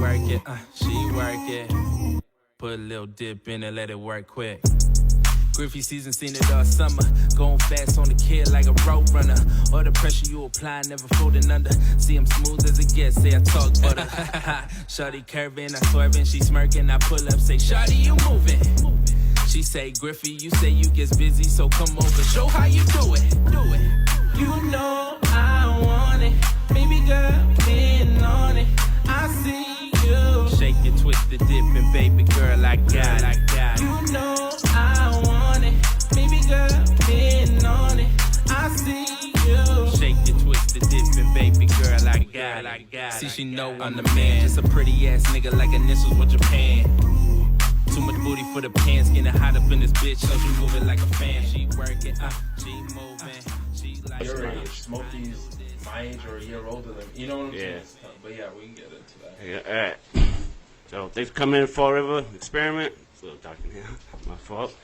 she work it. Put a little dip in and let it work quick. Griffey season, seen it all summer. Going fast on the kid like a road runner. All the pressure you apply, never folding under. See I'm smooth as it gets, say I talk butter. Shawty curving, I swerving, she smirking. I pull up, say, Shawty, you moving. She say, Griffey, you say you gets busy, so come over, show how you do it. You know I want it, baby girl, getting on it. I see you. Shake it, twist the dip, and baby girl, I got it. You know I want it, baby girl, getting on it. I see you. Shake it, twist the dip, and baby girl, I got it. See, she know I'm the man. Just a pretty ass nigga like initials with Japan. Too much booty for the pants, getting hot up in this bitch, so she moving like a fan. She working, she moving, she like your age. Smokey's my age or a year older than me. You know what I'm saying? But yeah, we can get into that. Yeah, all right. So thanks for coming in, Fall River Experiment. It's a little dark in here. My fault.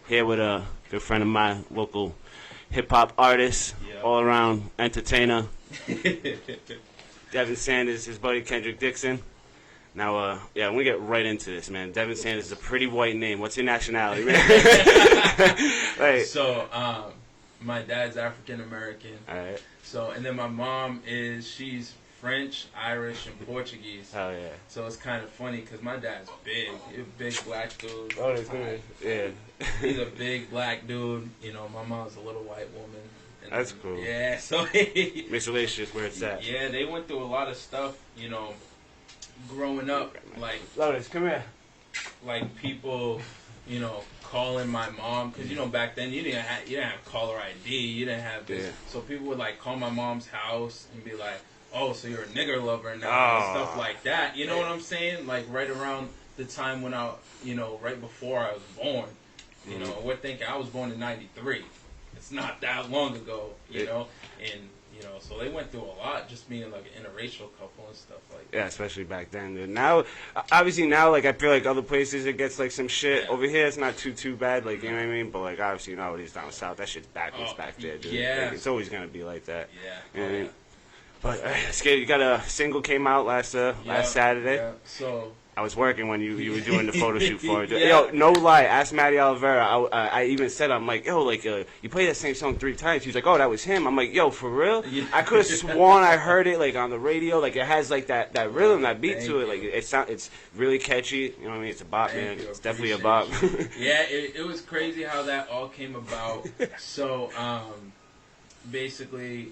Here with a good friend of mine, local hip-hop artist, all-around entertainer. Devin Sanders, his buddy Kendrick Dixon. Now, yeah, I'm going to get right into this, man. Devin Sanders is a pretty white name. What's your nationality, man? Like, so, my dad's African-American. All right. So, and then my mom she's French, Irish, and Portuguese. Oh, yeah. So it's kind of funny because my dad's big. He's a big black dude. Oh, that's good. Yeah. He's a big black dude. You know, my mom's a little white woman. And that's cool. Yeah, so... Mixed relationships where it's at. Yeah, they went through a lot of stuff, you know, growing up. Like... Lotus, come here. Like, people, you know, calling my mom, because, you know, back then you didn't have caller ID, you didn't have this. Yeah. So people would, like, call my mom's house and be like, oh, so you're a nigger lover now, and stuff like that. You know what I'm saying? Like, right around the time when right before I was born. You know, we're thinking I was born in 93. It's not that long ago, you know? And, you know, so they went through a lot just being, like, an interracial couple and stuff like that. Yeah, especially back then. Dude. Now, obviously now, like, I feel like other places it gets, like, some shit. Yeah. Over here, it's not too bad, like, you know what I mean? But, like, obviously nowadays down south, that shit's backwards back there, dude. Yeah. Like, it's always going to be like that. Yeah. You know what I mean? But, you got a single came out last Saturday. Yeah, so... I was working when you were doing the photo shoot for it. Yo, no lie, ask Matty Oliveira. I even said, I'm like, yo, like, you played that same song 3 times. He was like, oh, that was him. I'm like, yo, for real? Yeah. I could have sworn I heard it, like, on the radio. Like, it has, like, that rhythm, that beat to it. Like, it's really catchy. You know what I mean? It's a bop, man. It's definitely a bop. Yeah, it was crazy how that all came about. So, basically,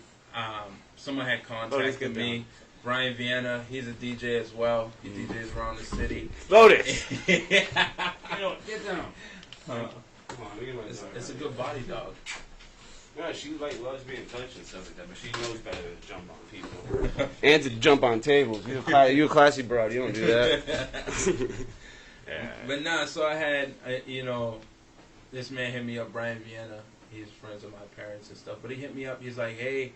someone had contacted me. Brian Vienna, he's a DJ as well. He DJs around the city. Lotus! Get down. Come on, it's a good body dog. Yeah, she loves being touched and stuff like that, but she knows better to jump on people. And to jump on tables. You a classy broad, you don't do that. Yeah. But nah, so I had, this man hit me up, Brian Vienna. He's friends with my parents and stuff. But he hit me up, he's like, hey,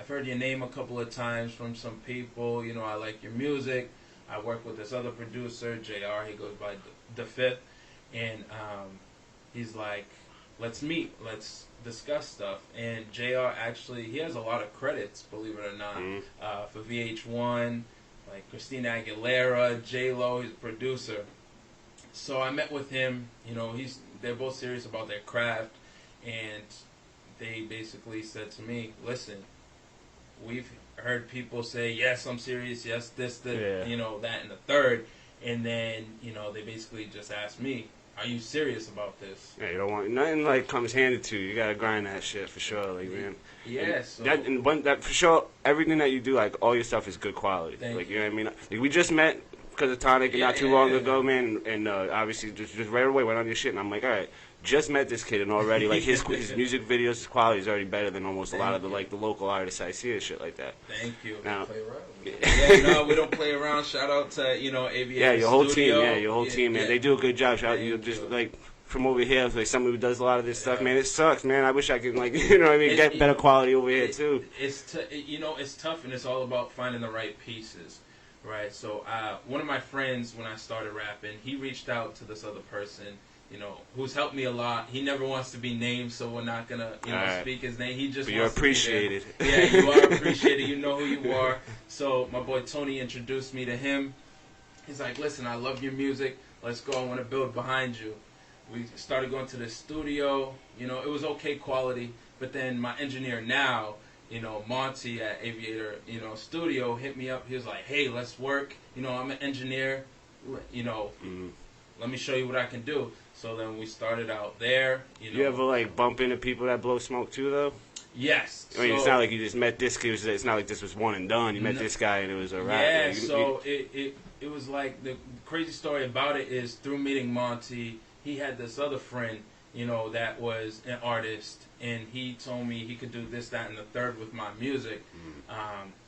I've heard your name a couple of times from some people. You know, I like your music. I work with this other producer, JR. He goes by The Fifth. And he's like, let's meet. Let's discuss stuff. And JR actually, he has a lot of credits, believe it or not, for VH1, like Christina Aguilera, J-Lo. He's a producer. So I met with him. You know, they're both serious about their craft. And they basically said to me, listen, we've heard people say, yes, I'm serious, yes, this, that, that, and the third. And then, they basically just asked me, are you serious about this? Yeah, you don't want, nothing like comes handed to you. You got to grind that shit for sure, like, man. Yeah, that for sure, everything that you do, like, all your stuff is good quality. Thank you know what I mean? Like, we just met because of Tonic not too long ago, man, and obviously just right away went on your shit, and I'm like, all right. Just met this kid and already like his music videos, his quality is already better than almost a lot of the local artists I see and shit like that. Thank you. Now, play around. No, we don't play around. Shout out to AVN. Yeah, your whole studio. team. Yeah, your whole team, man. They do a good job. Shout you just like from over here, like someone who does a lot of this stuff, man. It sucks, man. I wish I could like get better quality over here too. It's it's tough and it's all about finding the right pieces, right? So one of my friends when I started rapping, he reached out to this other person. who's helped me a lot. He never wants to be named, so we're not gonna, speak his name. He just but you're wants appreciated. To be there. Yeah, you are appreciated. You know who you are. So my boy Tony introduced me to him. He's like, listen, I love your music. Let's go. I want to build behind you. We started going to the studio. It was okay quality. But then my engineer now, Monty at Aviator, Studio hit me up. He was like, hey, let's work. I'm an engineer. Let me show you what I can do. So then we started out there. You ever like bump into people that blow smoke too, though? Yes. I mean, it's not like you just met this kid. It's not like this was one and done. You met this guy and it was a wrap. Yeah. So it was like the crazy story about it is through meeting Monty, he had this other friend, that was an artist, and he told me he could do this, that, and the third with my music.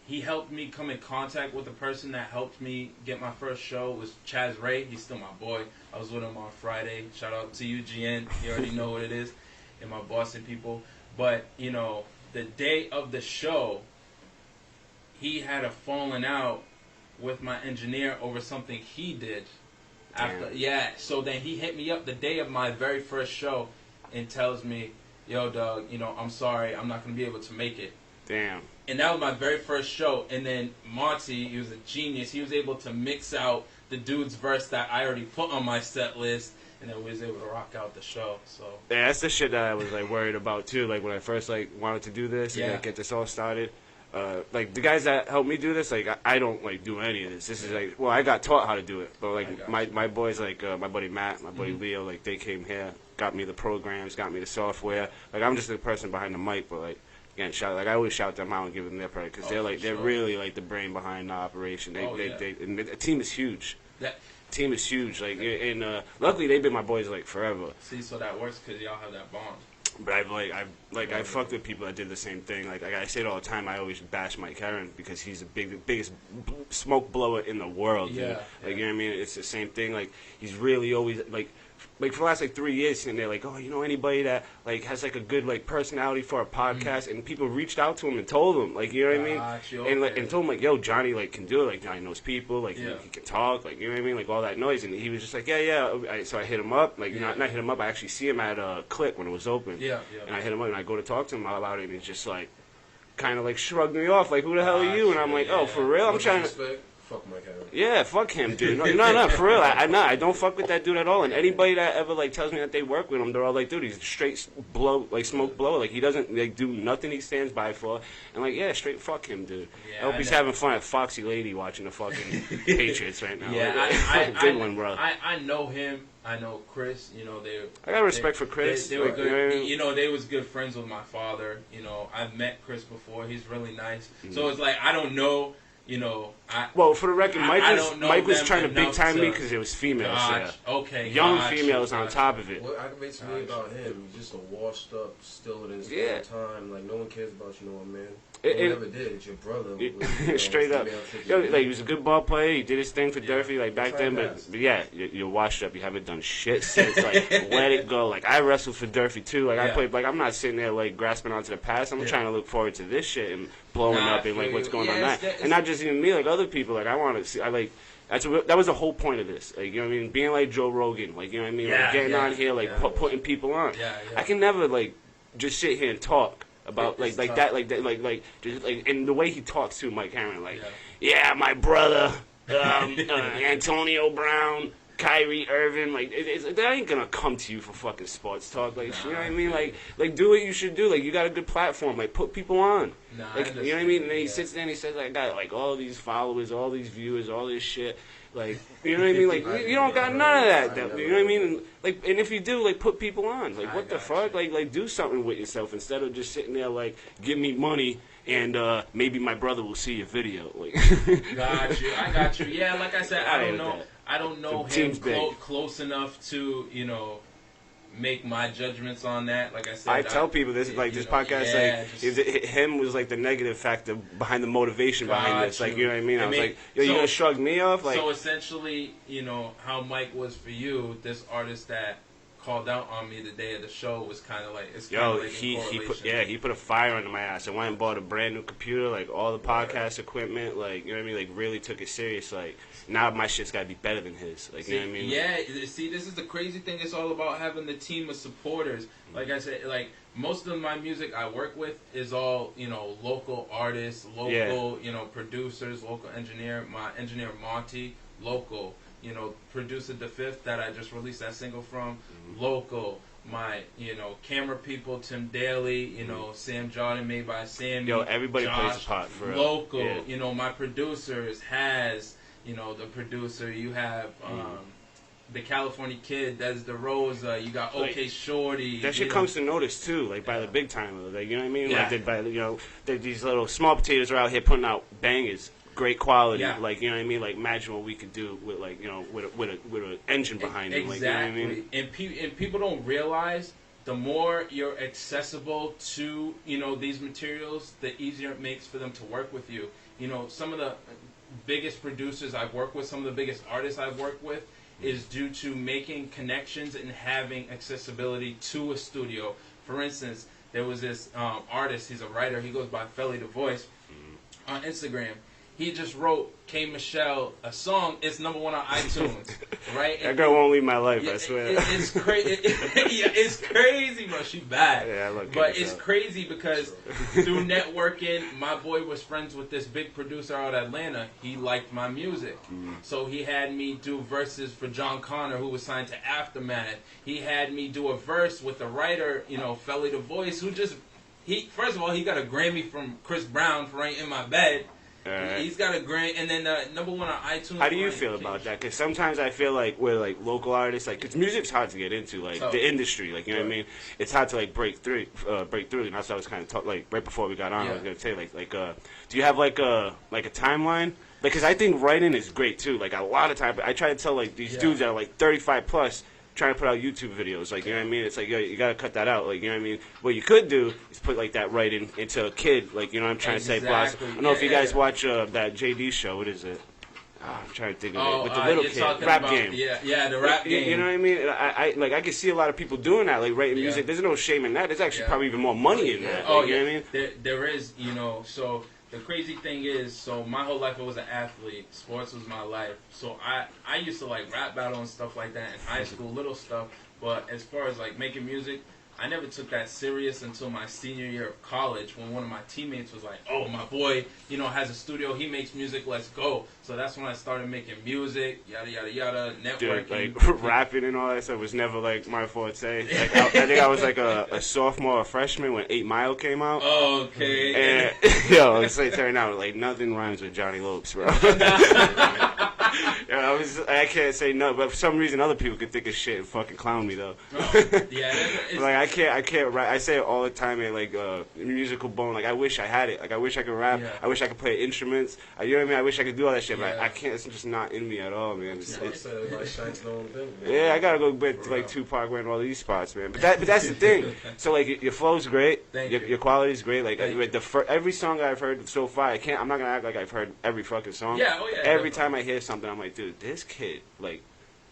He helped me come in contact with the person that helped me get my first show was Chaz Ray. He's still my boy. I was with him on Friday. Shout out to you, GN. You already know what it is. And my Boston people. But, the day of the show, he had a falling out with my engineer over something he did. So then he hit me up the day of my very first show and tells me, yo, Doug, I'm sorry. I'm not going to be able to make it. Damn. And that was my very first show. And then Monty, he was a genius. He was able to mix out the dude's verse that I already put on my set list. And then we was able to rock out the show. So yeah, that's the shit that I was like worried about too. Like when I first wanted to do this and get this all started. Like the guys that helped me do this, like I don't like do any of this. This is like, well, I got taught how to do it, but like my boys, like my buddy Matt, my buddy Leo, like they came here, got me the programs, got me the software. Like I'm just the person behind the mic, but like again, I always shout them out and give them their credit because they're really like the brain behind the operation. And the team is huge. Team is huge. Like and luckily they've been my boys like forever. See, so that works because y'all have that bond. But I've fucked with people that did the same thing. Like I say it all the time. I always bash Mike Herron because he's the biggest smoke blower in the world. Dude. You know what I mean? It's the same thing. Like he's really always like for the last 3 years sitting there like, oh, anybody that like has like a good like personality for a podcast, and people reached out to him and told him like, you know what I mean? And told him like, yo, Johnny like can do it. Like Johnny knows people. Like he can talk. Like you know what I mean? Like all that noise. And he was just like, yeah. So I hit him up. Like not hit him up. I actually see him at Click when it was open. And I hit him up and I go to talk to him about it, and he's just like, kind of like shrugged me off. Like, who the hell are you? And I'm like, oh, for real? I'm trying to. Fuck Mike Herron. Yeah, fuck him, dude. No, for real. I don't fuck with that dude at all. And anybody that ever like tells me that they work with him, they're all like, dude, he's a straight smoke blower. Like he doesn't like do nothing he stands by for. And like, yeah, straight fuck him, dude. I hope he's having fun at Foxy Lady watching the fucking Patriots right now. Yeah, good one, bro. I know him. I know Chris. I got respect for Chris. They were good. They was good friends with my father. I've met Chris before. He's really nice. So it's like I don't know. Well, for the record, Mike was trying to big time me because it was females. Young females on top of it. What aggravates me about him, he's just a washed up, still in his time. Like no one cares about you, man. You never did. It's your brother. Straight up. He was a good ball player. He did his thing for Durfee, like back then. But yeah, you're washed up. You haven't done shit since. Like let it go. Like I wrestled for Durfee too. Like I played. Like I'm not sitting there like grasping onto the past. I'm trying to look forward to this shit and blowing up and like what's going on now. And not just even me. Like other people. Like I want to see. That was the whole point of this. Like, you know what I mean? Being like Joe Rogan. Like, you know what I mean? Like getting on here, like putting people on. I can never like just sit here and talk about like just like and the way he talks to Mike Herron, like my brother, Antonio Brown, Kyrie Irving, like that ain't gonna come to you for fucking sports talk, like you know what I mean, like do what you should do, like you got a good platform, like put people on, like you know what I mean, and then he sits there and he says like, I got like all these followers, all these viewers, all this shit. Like, you know what I mean? Like, you don't got none of that. You know what I mean? And, like, and if you do, like, put people on. Like, what the fuck? Like, do something with yourself instead of just sitting there, like, give me money and maybe my brother will see your video. Like, I got you. Yeah, like I said, I don't know him close enough to, make my judgments on that. Like I said, I tell people this, like this podcast, him was like the negative factor behind the motivation behind this. Like, you know what I mean? I was like, yo, you gonna shrug me off? Like, so essentially, how Mike was for you, this artist that called out on me the day of the show was kind of like he put a fire under my ass. I went and bought a brand new computer, like all the podcast equipment, like you know what I mean, like really took it serious. Like now my shit's gotta be better than his. Like you know what I mean? Yeah, see, this is the crazy thing. It's all about having the team of supporters. Like I said, like most of my music I work with is all, you know, local artists, local, you know, producers, local engineer. My engineer Monty, local. You know, producer The Fifth that I just released that single from, local. My, you know, camera people, Tim Daly, you know, Sam Jordan, made by Sammy. Yo, everybody Josh, plays a part for real. Local. Yeah. You know, my producers has, you know, the producer. You have the California Kid, that's the Rosa. You got OK Shorty. That shit comes to notice too, like by the big time. Like you know what I mean? Yeah. Like these little small potatoes are out here putting out bangers. Great quality, like you know what I mean. Like imagine what we could do with like you know with an engine behind it. Like, you know what I mean? And people don't realize the more you're accessible to, you know, these materials, the easier it makes for them to work with you. You know, some of the biggest producers I've worked with, some of the biggest artists I've worked with, is due to making connections and having accessibility to a studio. For instance, there was this artist. He's a writer. He goes by FRE the Voice on Instagram. He just wrote K. Michelle a song. It's #1 on iTunes, right? That girl won't leave my life. I swear. It's crazy. It's crazy, bro. She bad. Yeah, I love K. But Michelle. it's crazy because through networking, my boy was friends with this big producer out of Atlanta. He liked my music, so he had me do verses for John Connor, who was signed to Aftermath. He had me do a verse with a writer, you know, FRE the Voice, who just first of all, he got a Grammy from Chris Brown for Ain't in My Bed. He's got a Grammy, and then #1 on iTunes. How do you feel about that? Because sometimes I feel like we're like local artists, like because music's hard to get into, like the industry, like you know what I mean. It's hard to like break through, and that's what I was kind of like right before we got on. I was gonna say do you have like a timeline? Because I think writing is great too. Like a lot of times, I try to tell like these dudes that are like 35 plus. Trying to put out YouTube videos, like you know what I mean. It's like yo, you gotta cut that out, like you know what I mean. What you could do is put like that writing into a kid, like you know what I'm trying to say. Plus, I don't know if you guys watch that JD show. What is it? I'm trying to think of it. With the little kid, Rap Game. Yeah, the Rap Game. You know what I mean? I can see a lot of people doing that, like writing music. There's no shame in that. There's actually probably even more money in that. Like, you know what I mean? There is, you know. So the crazy thing is, so my whole life I was an athlete. Sports was my life. So I used to like rap battle and stuff like that in high school, little stuff. But as far as like making music, I never took that serious until my senior year of college, when one of my teammates was like, "Oh, my boy, you know, has a studio. He makes music. Let's go." So that's when I started making music, yada yada yada, networking. Dude, like rapping and all that stuff was never like my forte. Like I think I was like a sophomore or freshman when 8 Mile came out. Oh, okay. And yo, it's like turning out like nothing rhymes with Johnny Lopes, bro. I can't say no, but for some reason other people could think of shit and fucking clown me though. Like I can't rap. I say it all the time. And like musical bone. Like I wish I had it. Like I wish I could rap. Yeah. I wish I could play instruments. You know what I mean? I wish I could do all that shit, but I can't. It's just not in me at all, man. I gotta go back to like Tupac and all these spots, man. But that's the thing. So like your flow's great. Your quality's great. Like every song I've heard so far, I'm not gonna act like I've heard every fucking song. Every time I hear something, I'm like, dude, this kid like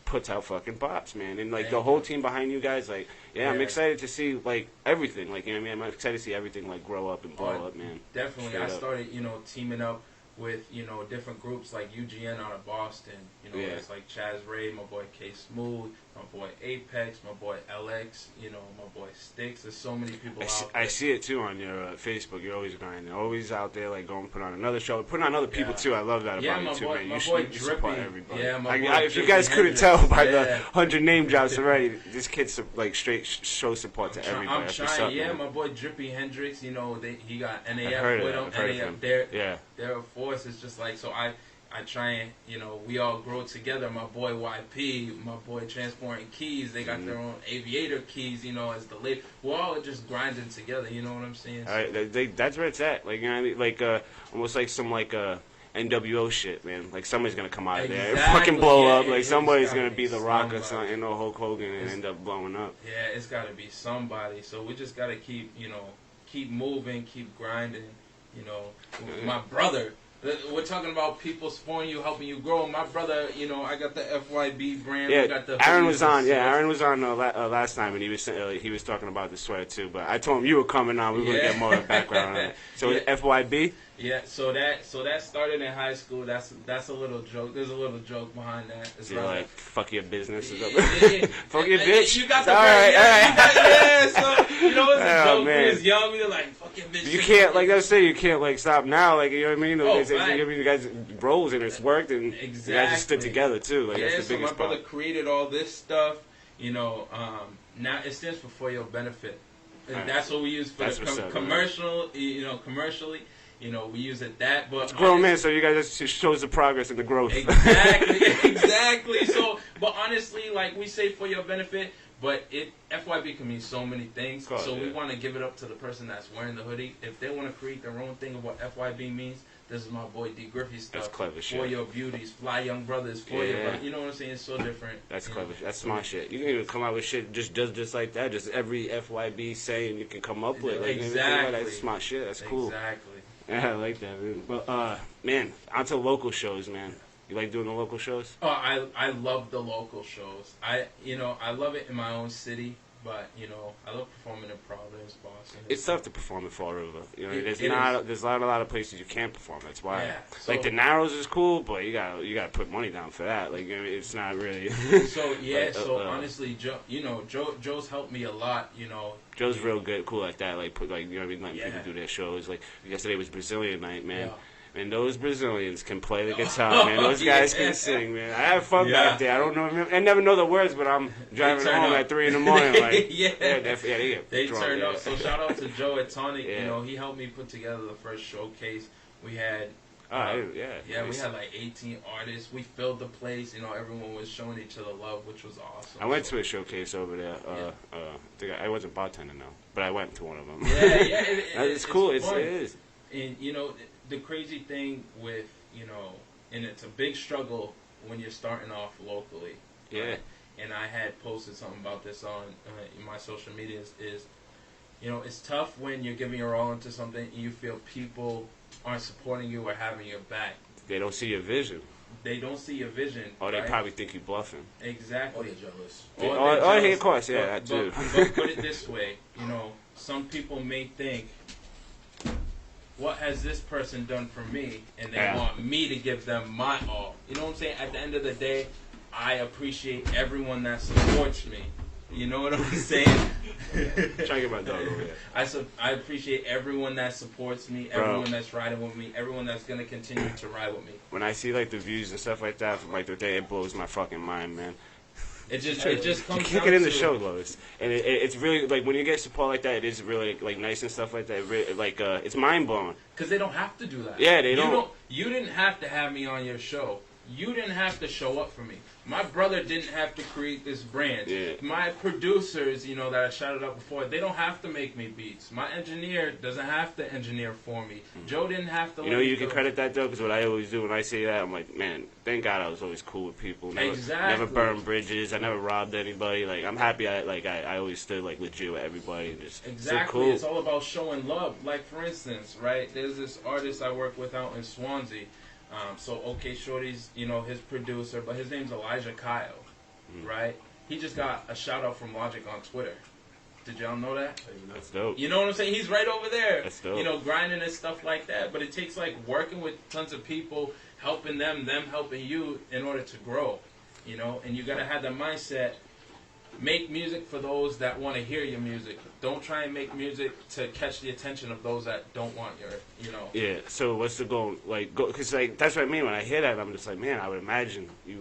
puts out fucking bops, man. And like the whole team behind you guys, like, I'm excited to see like everything. Like, you know what I mean? I'm excited to see everything like grow up and blow up, man. Definitely. I started, you know, teaming up with, you know, different groups like UGN out of Boston. You know, it's like Chaz Ray, my boy K Smooth, my boy Apex, my boy LX, you know, my boy Sticks. There's so many people out there. I see it too on your Facebook. You're always grinding. Always out there, like going put on another show, putting on other people too. I love that about you too, man. You support everybody. Yeah, my boy if you guys couldn't tell by the 100 name drops already, this kid's like straight show support to everybody. I'm trying. Yeah, my boy Drippy Hendrix. You know, he got NAF with him. NAF, they're a force. It's just like so. I try and, you know, we all grow together. My boy YP, my boy Transporting Keys, they got their own Aviator Keys, you know, as the lead. We're all just grinding together, you know what I'm saying? That's where it's at. Like, you know what I mean? Like, almost like some, like, NWO shit, man. Like, somebody's going to come out of there and fucking blow up. Like, somebody's going to be The Rock or something, you know, Hulk Hogan and end up blowing up. Yeah, it's got to be somebody. So we just got to keep, you know, keep moving, keep grinding, you know. My brother We're talking about people supporting you, helping you grow. My brother, you know, I got the FYB brand. Yeah, we got the Aaron was on. Yeah, Aaron was on last time, and he was talking about the sweater too. But I told him you were coming on. We were gonna get more of a background on it. So FYB. Yeah, so that started in high school. That's a little joke. There's a little joke behind that. It's You're like, fuck your business. Yeah. Fuck your bitch. You got the all right. yeah, so you know it's a joke. Man. We was young. We were like, fuck your bitch. You can't, like I say, you can't like stop now. Like, you know what I mean? Right. You guys roles and it's worked, and exactly. you guys just stood together too. Like, yeah, that's the so biggest my brother part. created all this stuff. You know, now it stands for your benefit. And right. That's what we use for that's the commercial. You know, commercially. You know, we use it that, but it's grown man, so you guys just shows the progress and the growth. Exactly. So, but honestly, like we say for your benefit, but FYB can mean so many things. Course, so we want to give it up to the person that's wearing the hoodie. If they want to create their own thing of what FYB means, this is my boy D Griffey stuff. That's clever shit. For your beauties, fly young brothers, for your, you know what I'm saying? It's so different. That's clever. That's smart shit. You can even come out with shit just like that. Just every FYB saying you can come up with. Like, exactly. That's smart shit. That's cool. Exactly. Yeah, I like that, man. But man, onto local shows, man. You like doing the local shows? Oh, I love the local shows. I love it in my own city, but I love performing in Providence, Boston. It's tough to perform in Fall River. You know, there's a lot of places you can't perform. That's why. Yeah, like the Narrows is cool, but you gotta put money down for that. Like, I mean, it's not really. So yeah, honestly, Joe's helped me a lot. Joe's real good, cool like that. Like you know what I mean, letting people do their shows. Like yesterday was Brazilian night, man. Yeah. And those Brazilians can play the guitar, man. Those guys can sing, man. I have fun back there. I don't know. I never know the words, but I'm driving home at 3 a.m. Like, they turned up. So shout out to Joe at Tonic. Yeah. He helped me put together the first showcase. We had. We had like 18 artists. We filled the place. Everyone was showing each other love, which was awesome. I went to a showcase over there. I wasn't bartending though, but I went to one of them. Yeah. It's cool. It fun. is. And the crazy thing with and it's a big struggle when you're starting off locally. Yeah. Right? And I had posted something about this on my social medias. It's tough when you're giving your all into something and you feel people aren't supporting you or having your back. They don't see your vision. They don't see your vision. Or they probably think you're bluffing. Exactly. Or they're jealous. Yeah, of course, yeah, that too. But put it this way, some people may think, what has this person done for me? And they want me to give them my all. You know what I'm saying? At the end of the day, I appreciate everyone that supports me. You know what I'm saying? Trying to get my dog over here. I appreciate everyone that supports me, everyone that's riding with me, everyone that's going to continue to ride with me. When I see like the views and stuff like that from like the day, it blows my fucking mind, man. It just comes. You can't get in the show, Lois, and it's really like when you get support like that, it is really like nice and stuff like that. It's mind blowing. Because they don't have to do that. Yeah, they don't. You didn't have to have me on your show. You didn't have to show up for me. My brother didn't have to create this brand. Yeah. My producers, that I shouted out before, they don't have to make me beats. My engineer doesn't have to engineer for me. Joe didn't have to. You can credit that though, because what I always do when I say that, I'm like, man, thank God I was always cool with people. Never burned bridges. I never robbed anybody. Like, I'm happy. I always stood like legit with everybody and just exactly. Cool. It's all about showing love. Like for instance, right? There's this artist I work with out in Swansea. OK Shorty's, his producer, but his name's Elijah Kyle, right? He just got a shout out from Logic on Twitter. Did y'all know that? That's dope. You know what I'm saying? He's right over there. That's dope. Grinding and stuff like that. But it takes like working with tons of people, helping them helping you in order to grow. And you gotta have the mindset. Make music for those that want to hear your music. Don't try and make music to catch the attention of those that don't want your, Yeah. So what's the goal? Because that's what I mean when I hear that. I'm just like, man, I would imagine you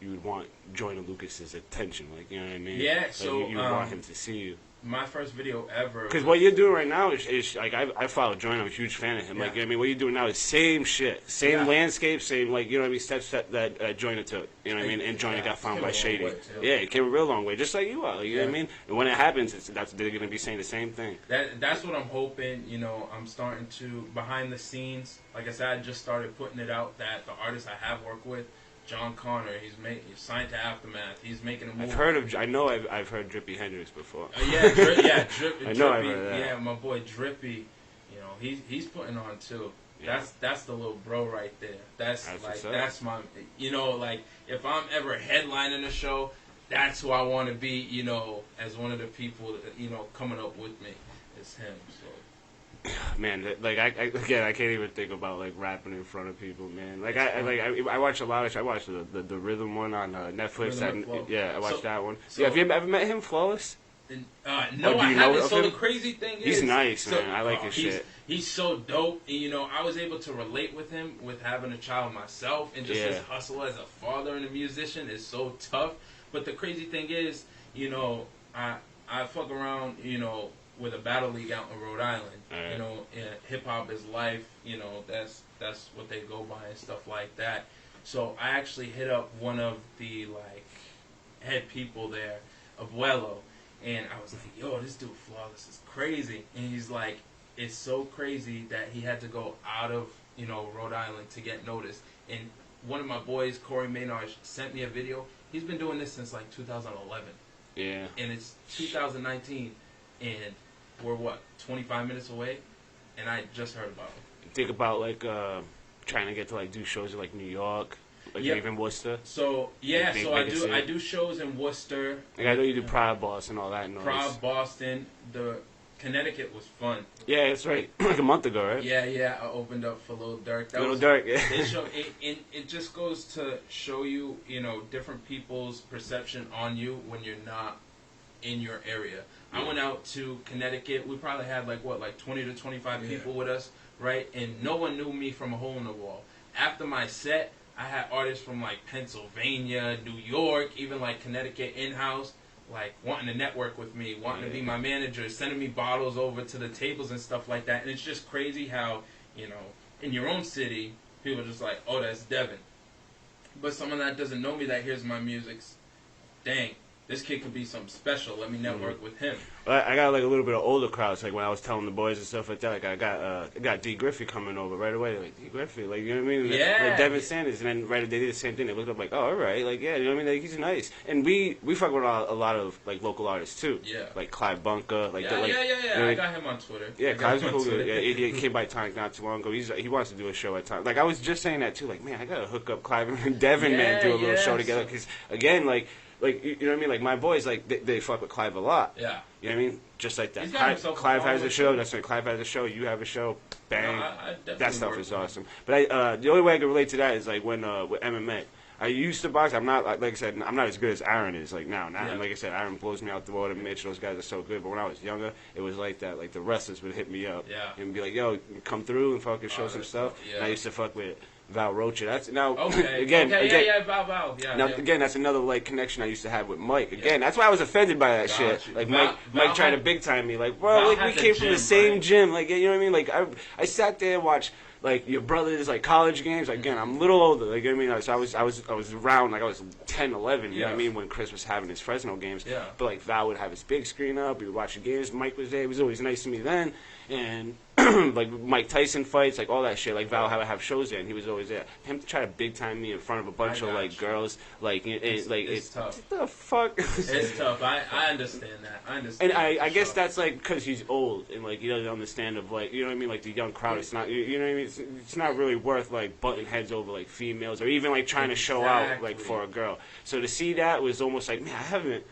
would want Joyner Lucas's attention. Like, you know what I mean? Yeah. So you want him to see you. My first video ever. Because what you're doing right now is like I follow Joyner. I'm a huge fan of him. Yeah. Like, what you're doing now is same shit, same landscape, same steps that Joyner took. You know what I mean? And Joyner got found by Shady. Yeah, it came a real long way, just like you are. Like, you know what I mean? And when it happens, they're gonna be saying the same thing. That's what I'm hoping. I'm starting to behind the scenes. Like I said, I just started putting it out that the artists I have worked with. John Connor, he's signed to Aftermath. He's making a movie. I've heard Drippy Hendrix before. Drippy. I know I've heard that. Yeah, my boy Drippy. He's putting on too. That's the little bro right there. That's my, like if I'm ever headlining a show, that's who I want to be, as one of the people, coming up with me. It's him. So. Man, like I can't even think about like rapping in front of people, man. Like I watch a lot of. I watched the Rhythm one on Netflix. I watched that one. So, have you ever met him, Flawless? No, I haven't. So the crazy thing is, he's nice, man. I like his shit. He's so dope. And, I was able to relate with him with having a child myself, and just his hustle as a father and a musician is so tough. But the crazy thing is, I fuck around, with a battle league out in Rhode Island. Right. Hip hop is life. That's what they go by and stuff like that. So I actually hit up one of the head people there, Abuelo. And I was like, yo, this dude Flawless is crazy. And he's like, it's so crazy that he had to go out of, Rhode Island to get noticed. And one of my boys, Corey Maynard, sent me a video. He's been doing this since 2011. Yeah. And it's 2019. And we're 25 minutes away? And I just heard about him. Think about trying to get to do shows in New York. Even Worcester. So I do shows in Worcester. I know you do Proud Boston and all that noise. Proud Boston. The Connecticut was fun. Yeah, that's right. Like a month ago, right? Yeah. I opened up for Lil Durk. It just goes to show you, different people's perception on you when you're not in your area. Yeah. I went out to Connecticut. We probably had 20 to 25 people with us, right? And no one knew me from a hole in the wall. After my set, I had artists from Pennsylvania, New York, even Connecticut in-house, wanting to network with me, wanting to be my manager, sending me bottles over to the tables and stuff like that. And it's just crazy how, in your own city, people are just like, oh, that's Devin. But someone that doesn't know me that hears my music, dang, this kid could be something special. Let me network with him. Well, I got a little bit of older crowds. When I was telling the boys and stuff like that, I got D D coming over right away. D Griffey, you know what I mean? Yeah. Devin Sanders, and then they did the same thing. They looked up oh, all right, you know what I mean? He's nice. And we fuck with a lot of local artists too. Yeah. Clive Bunker, yeah. I got him on Twitter. Yeah, Clive's cool. Yeah, he came by Tonic not too long ago. He wants to do a show at Tonic. I was just saying that too. Man, I gotta hook up Clive and Devin, man, do a little show together. Because again, you know what I mean? My boys, they fuck with Clive a lot. Yeah. You know what I mean? Just like that. Clive has a show. That's right. Clive has a show. You have a show. Bang. That stuff is awesome. But the only way I can relate to that is when with MMA. I used to box. I'm not, like I said, I'm not as good as Aaron is now. Yeah. And like I said, Aaron blows me out the water. Mitch, those guys are so good. But when I was younger, it was like that. The wrestlers would hit me up and be like, yo, come through and fucking show some stuff. Yeah. And I used to fuck with Val Rocha. That's now again. Val. Yeah. Now again, that's another connection I used to have with Mike. Again, that's why I was offended by that shit. Mike tried to big time me. Bro, we came from the same gym. You know what I mean? I sat there and watched your brothers college games. Again, I'm a little older. You know what I mean? So I was around. I was 10, 11. You know what I mean? When Chris was having his Fresno games. Yeah. But Val would have his big screen up. We would watch the games. Mike was there. He was always nice to me then. And Mike Tyson fights, all that shit. Val would have shows there, and he was always there. Him to try to big time me in front of a bunch of girls, it's tough. What the fuck? It's tough. I understand that. And I guess that's because he's old and he doesn't understand of you know what I mean, the young crowd. It's not, you know what I mean. It's not really worth butting heads over females or even trying to show out for a girl. So to see that was almost man, I haven't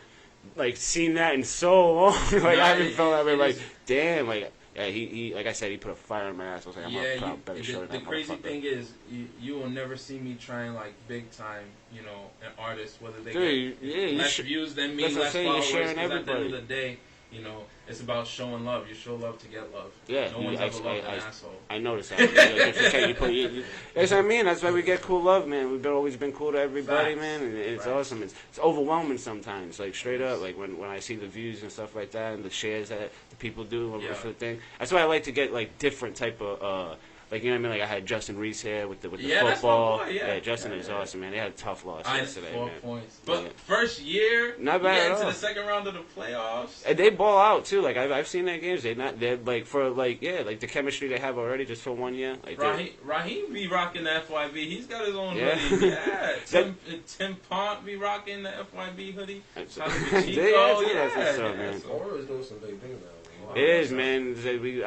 seen that in so long. I haven't felt that way. Damn, yeah, he like I said, he put a fire in my ass. I was I'm better show that. The crazy thing is, you will never see me trying big time, an artist, whether they get less views than me, less followers. Because at the end of the day, it's about showing love. You show love to get love. Yeah, no one's ever loved an asshole. I noticed that. That's what I mean. That's why we get cool love, man. We've always been cool to everybody, man. And it's awesome. It's overwhelming sometimes. Straight up, when I see the views and stuff like that, and the shares that the people do for the thing. That's why I like to get different type of. You know what I mean? I had Justin Reese here with the football. That's my boy. Yeah, Justin is awesome, man. They had a tough loss yesterday, 4 points. But first year, not bad into the second round of the playoffs. And they ball out too. I've seen that games. They're the chemistry they have already just for 1 year. Raheem be rocking the FYB. He's got his own hoodie. Yeah. Tim Pont be rocking the FYB hoodie. That's what's up, man. Oro is doing some big things now. It is, man. We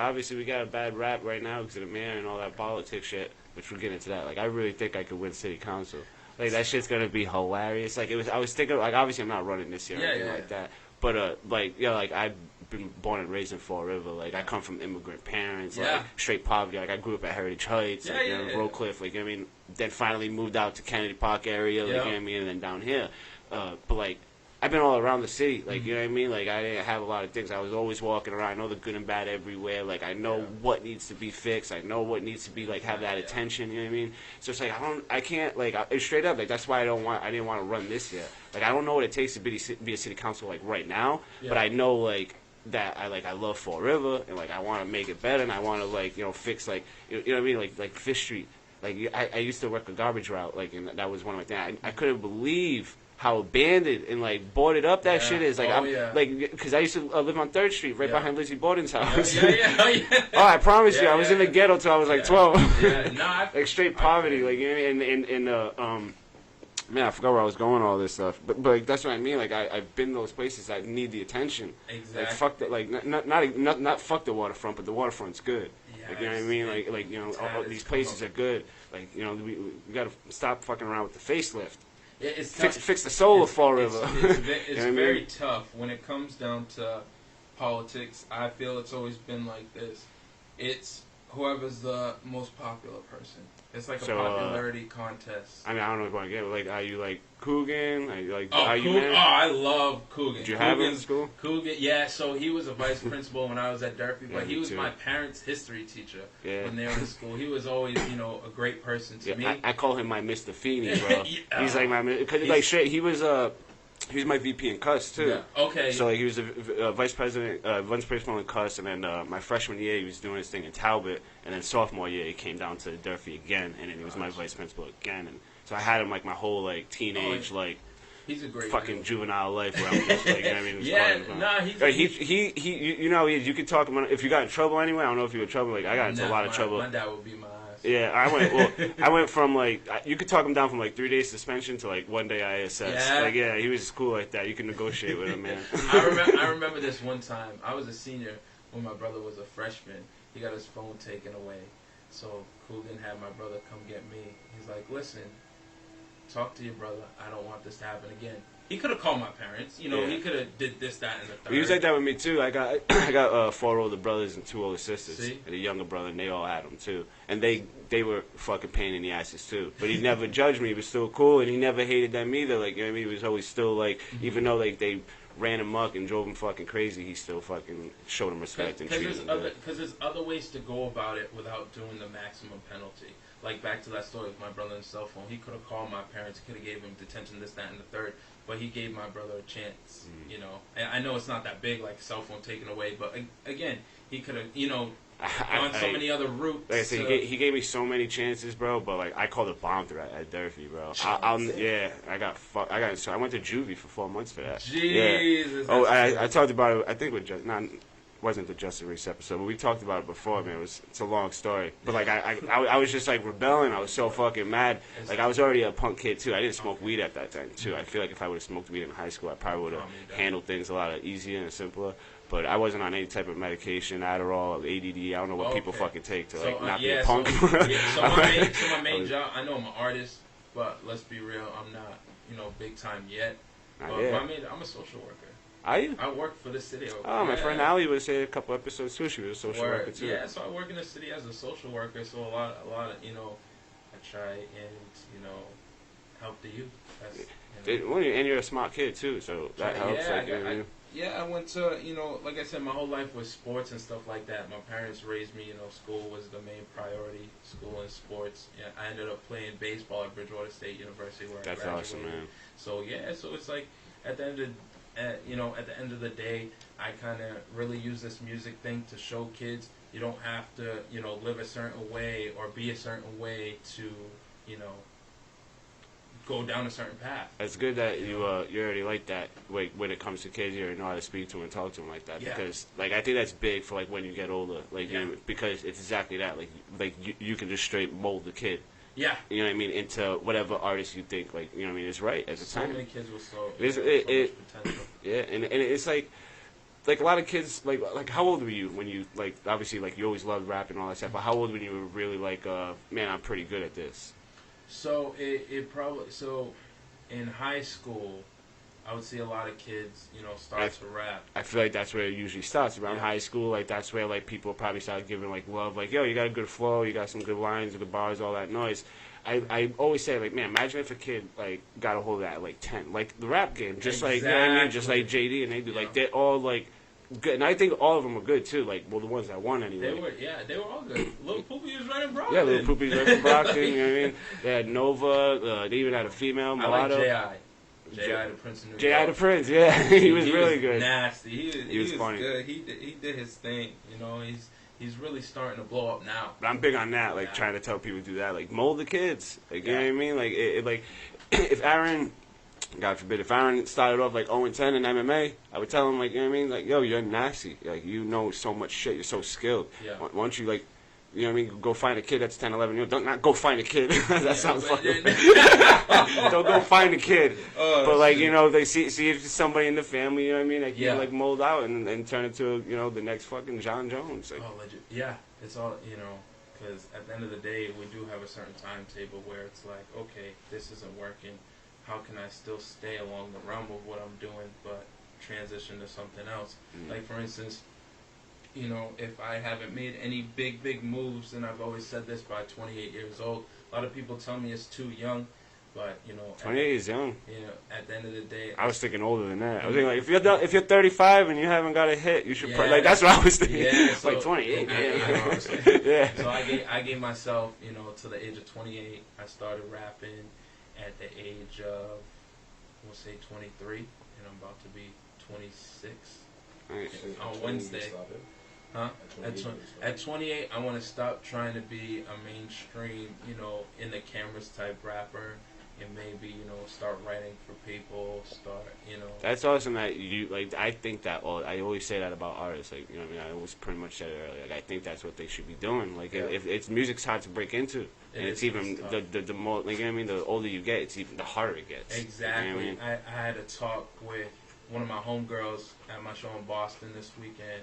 got a bad rap right now because of the mayor and all that politics shit, which we'll get into that. Like, I really think I could win city council. Like, that shit's gonna be hilarious. Like, I was thinking, like, obviously I'm not running this year or anything like that. But, like, I've been born and raised in Fall River. Like, I come from immigrant parents, like, straight poverty. Like, I grew up at Heritage Heights, Road Cliff, like, you know what I mean? Then finally moved out to Kennedy Park area, like, you know what I mean? And then down here. But, like, I've been all around the city, like, you know what I mean? Like, I didn't have a lot of things. I was always walking around. I know the good and bad everywhere. Like, I know what needs to be fixed. I know what needs to be, like, have that attention, you know what I mean? So it's like, I can't, like, it's straight up, like, that's why I didn't want to run this year. Like, I don't know what it takes to be a city council, like, right now, but I know, like, that I love Fall River, and, like, I want to make it better, and I want to, like, you know, fix, like, you know what I mean? Like Fish Street. Like, I used to work a garbage route, like, and that was one of my things. I couldn't believe how abandoned and, like, boarded up that shit is. Like, like, because I used to live on 3rd Street, right behind Lizzie Borden's house. I promise you, I was in the ghetto till I was, like, 12. Like, straight poverty, like, you know, and man, I forgot where I was going with all this stuff. But like, that's what I mean. Like, I've been those places that need the attention. Exactly. Like, fuck that. Like, not fuck the waterfront, but the waterfront's good. Like, you know what I mean? Like you know, all these places are good. Like, you know, we gotta stop fucking around with the facelift. It's fix the soul of Fall River. It's very tough when it comes down to politics. I feel it's always been like this. It's whoever's the most popular person. It's like a popularity contest. I mean, I don't know if you want to get it. Like, are you like Coogan? Are you like? I love Coogan. Did you have him in school? Coogan, yeah. So he was a vice principal when I was at Durfee, but he was my parents' history teacher when they were in school. He was always, you know, a great person to me. I call him my Mr. Feeney, bro. He's like my because like straight. He was my VP in Cuss too. Yeah. Okay. So like, he was a vice principal in Cuss, and then my freshman year he was doing his thing in Talbot, and then sophomore year he came down to Durfee again, and then he was my vice principal again, and so I had him like my whole like teenage like. He's a great fucking man. Juvenile life where I'm just like, you know what I mean? He's you know, you could talk about if you got in trouble anyway. I don't know if you were in trouble. Like, I got into a lot of trouble. My dad would be my ass. Yeah, I went from like you could talk him down from like 3 days suspension to like 1 day ISS. Yeah. Like, yeah, he was cool like that. You can negotiate with him, man. I remember this one time. I was a senior when my brother was a freshman. He got his phone taken away, so Coogan had my brother come get me. He's like, listen. Talk to your brother. I don't want this to happen again. He could have called my parents. You know, he could have did this, that, and the third. He was like that with me too. I got 4 older brothers and 2 older sisters. See? And a younger brother, and they all had them too. And they were fucking pain in the asses too. But he never judged me. He was still cool, and he never hated them either. Like, you know what I mean? He was always still like, even though like they ran him up and drove him fucking crazy, he still fucking showed him respect and treated him good. Because there's other ways to go about it without doing the maximum penalty. Like, back to that story with my brother and his cell phone. He could have called my parents. He could have gave him detention, this, that, and the third. But he gave my brother a chance, you know. And I know it's not that big, like cell phone taken away. But, again, he could have, you know, gone so many other routes. Like I said, he gave me so many chances, bro. But, like, I called a bomb threat at Durfee, bro. I went to juvie for 4 months for that. Jesus. Yeah. I talked about it, I think, with wasn't the Justin Reese episode, but we talked about it before, man. It's a long story. But, like, I was just, like, rebelling. I was so fucking mad. Like, I was already a punk kid, too. I didn't smoke weed at that time, too. I feel like if I would have smoked weed in high school, I probably would have handled things a lot easier and simpler. But I wasn't on any type of medication, Adderall, ADD. I don't know what people fucking take to, like, not be a punk. So my main job, I know I'm an artist, but let's be real, I'm not, you know, big time yet. But I'm a social worker. Are you? I work for the city. My friend Allie was here a couple episodes too. She was a social worker too. Yeah, so I work in the city as a social worker. So a lot of, you know, I try and, you know, help the youth. And you're a smart kid too, so that helps. I went to, you know, like I said, my whole life was sports and stuff like that. My parents raised me, you know, school was the main priority, school and sports. Yeah, I ended up playing baseball at Bridgewater State University where I graduated. That's awesome, man. So so it's like at the end of the day, I kind of really use this music thing to show kids you don't have to, you know, live a certain way or be a certain way to, you know, go down a certain path. It's good that you already like that. Like, when it comes to kids, you already know how to speak to them and talk to them like that. Yeah. Because, like, I think that's big for, like, when you get older. Like, you know, because it's exactly that. Like you can just straight mold the kid. Yeah. You know what I mean? Into whatever artist you think, like, you know what I mean, is right at the time. So many kids with so much potential. Yeah, and it's like, like a lot of kids, like how old were you when you, like, obviously, like, you always loved rap and all that stuff, but how old when you were really like, man, I'm pretty good at this? So it probably, so in high school, I would see a lot of kids, start to rap. I feel like that's where it usually starts, around high school. Like, that's where, like, people probably start giving, like, love. Like, yo, you got a good flow, you got some good lines, good bars, all that noise. I always say, like, man, imagine if a kid, like, got a hold of that at, like, 10. Like, the rap game, just like, you know what I mean? Just like JD and they do. Like, they're all, like, good. And I think all of them were good, too. Like, well, the ones that won, anyway. They were all good. Lil Poopy was right in Brockton. Yeah, Lil Poopy was right in Brockton, you know what I mean? They had Nova. They even had a female, Mulatto. I like J.I. J.I. the Prince of New York. J.I. the Prince, yeah. he was really good. Nasty. He was funny. Good. He did his thing. He's really starting to blow up now. But I'm big on that, like, trying to tell people to do that. Like, mold the kids. Like, you know what I mean? Like, like, if Aaron, God forbid, if Aaron started off, like, 0-10 in MMA, I would tell him, like, you know what I mean? Like, yo, you're nasty. Like, you know so much shit. You're so skilled. Yeah. Why don't you, like, you know what I mean? Go find a kid that's 10, 11 years old. Don't not go find a kid. That sounds fucking Don't go find a kid. But, like, they see if somebody in the family, you know what I mean? Like, like, mold out and turn into, the next fucking John Jones. Like, legit. Yeah. It's all, because at the end of the day, we do have a certain timetable where it's like, okay, this isn't working. How can I still stay along the realm of what I'm doing, but transition to something else? Mm-hmm. Like, for instance, if I haven't made any big moves, and I've always said this, by 28 years old, a lot of people tell me it's too young, but 28 is young. At the end of the day, I was thinking older than that. I was thinking, like, if you're 35 and you haven't got a hit, you should like, that's what I was thinking. Yeah, so, like 28. So I gave myself, to the age of 28. I started rapping at the age of, we'll say 23, and I'm about to be 26 on Wednesday. Huh? At 28, I want to stop trying to be a mainstream, in the cameras type rapper, and maybe, start writing for people, That's awesome that you, like, I think that, I always say that about artists, like, you know what I mean? I always pretty much said it earlier, like, I think that's what they should be doing. Like, if it's music's hard to break into, and it's even, the more, like, you know what I mean? The older you get, it's even, the harder it gets. Exactly. You know what I mean? I had a talk with one of my homegirls at my show in Boston this weekend.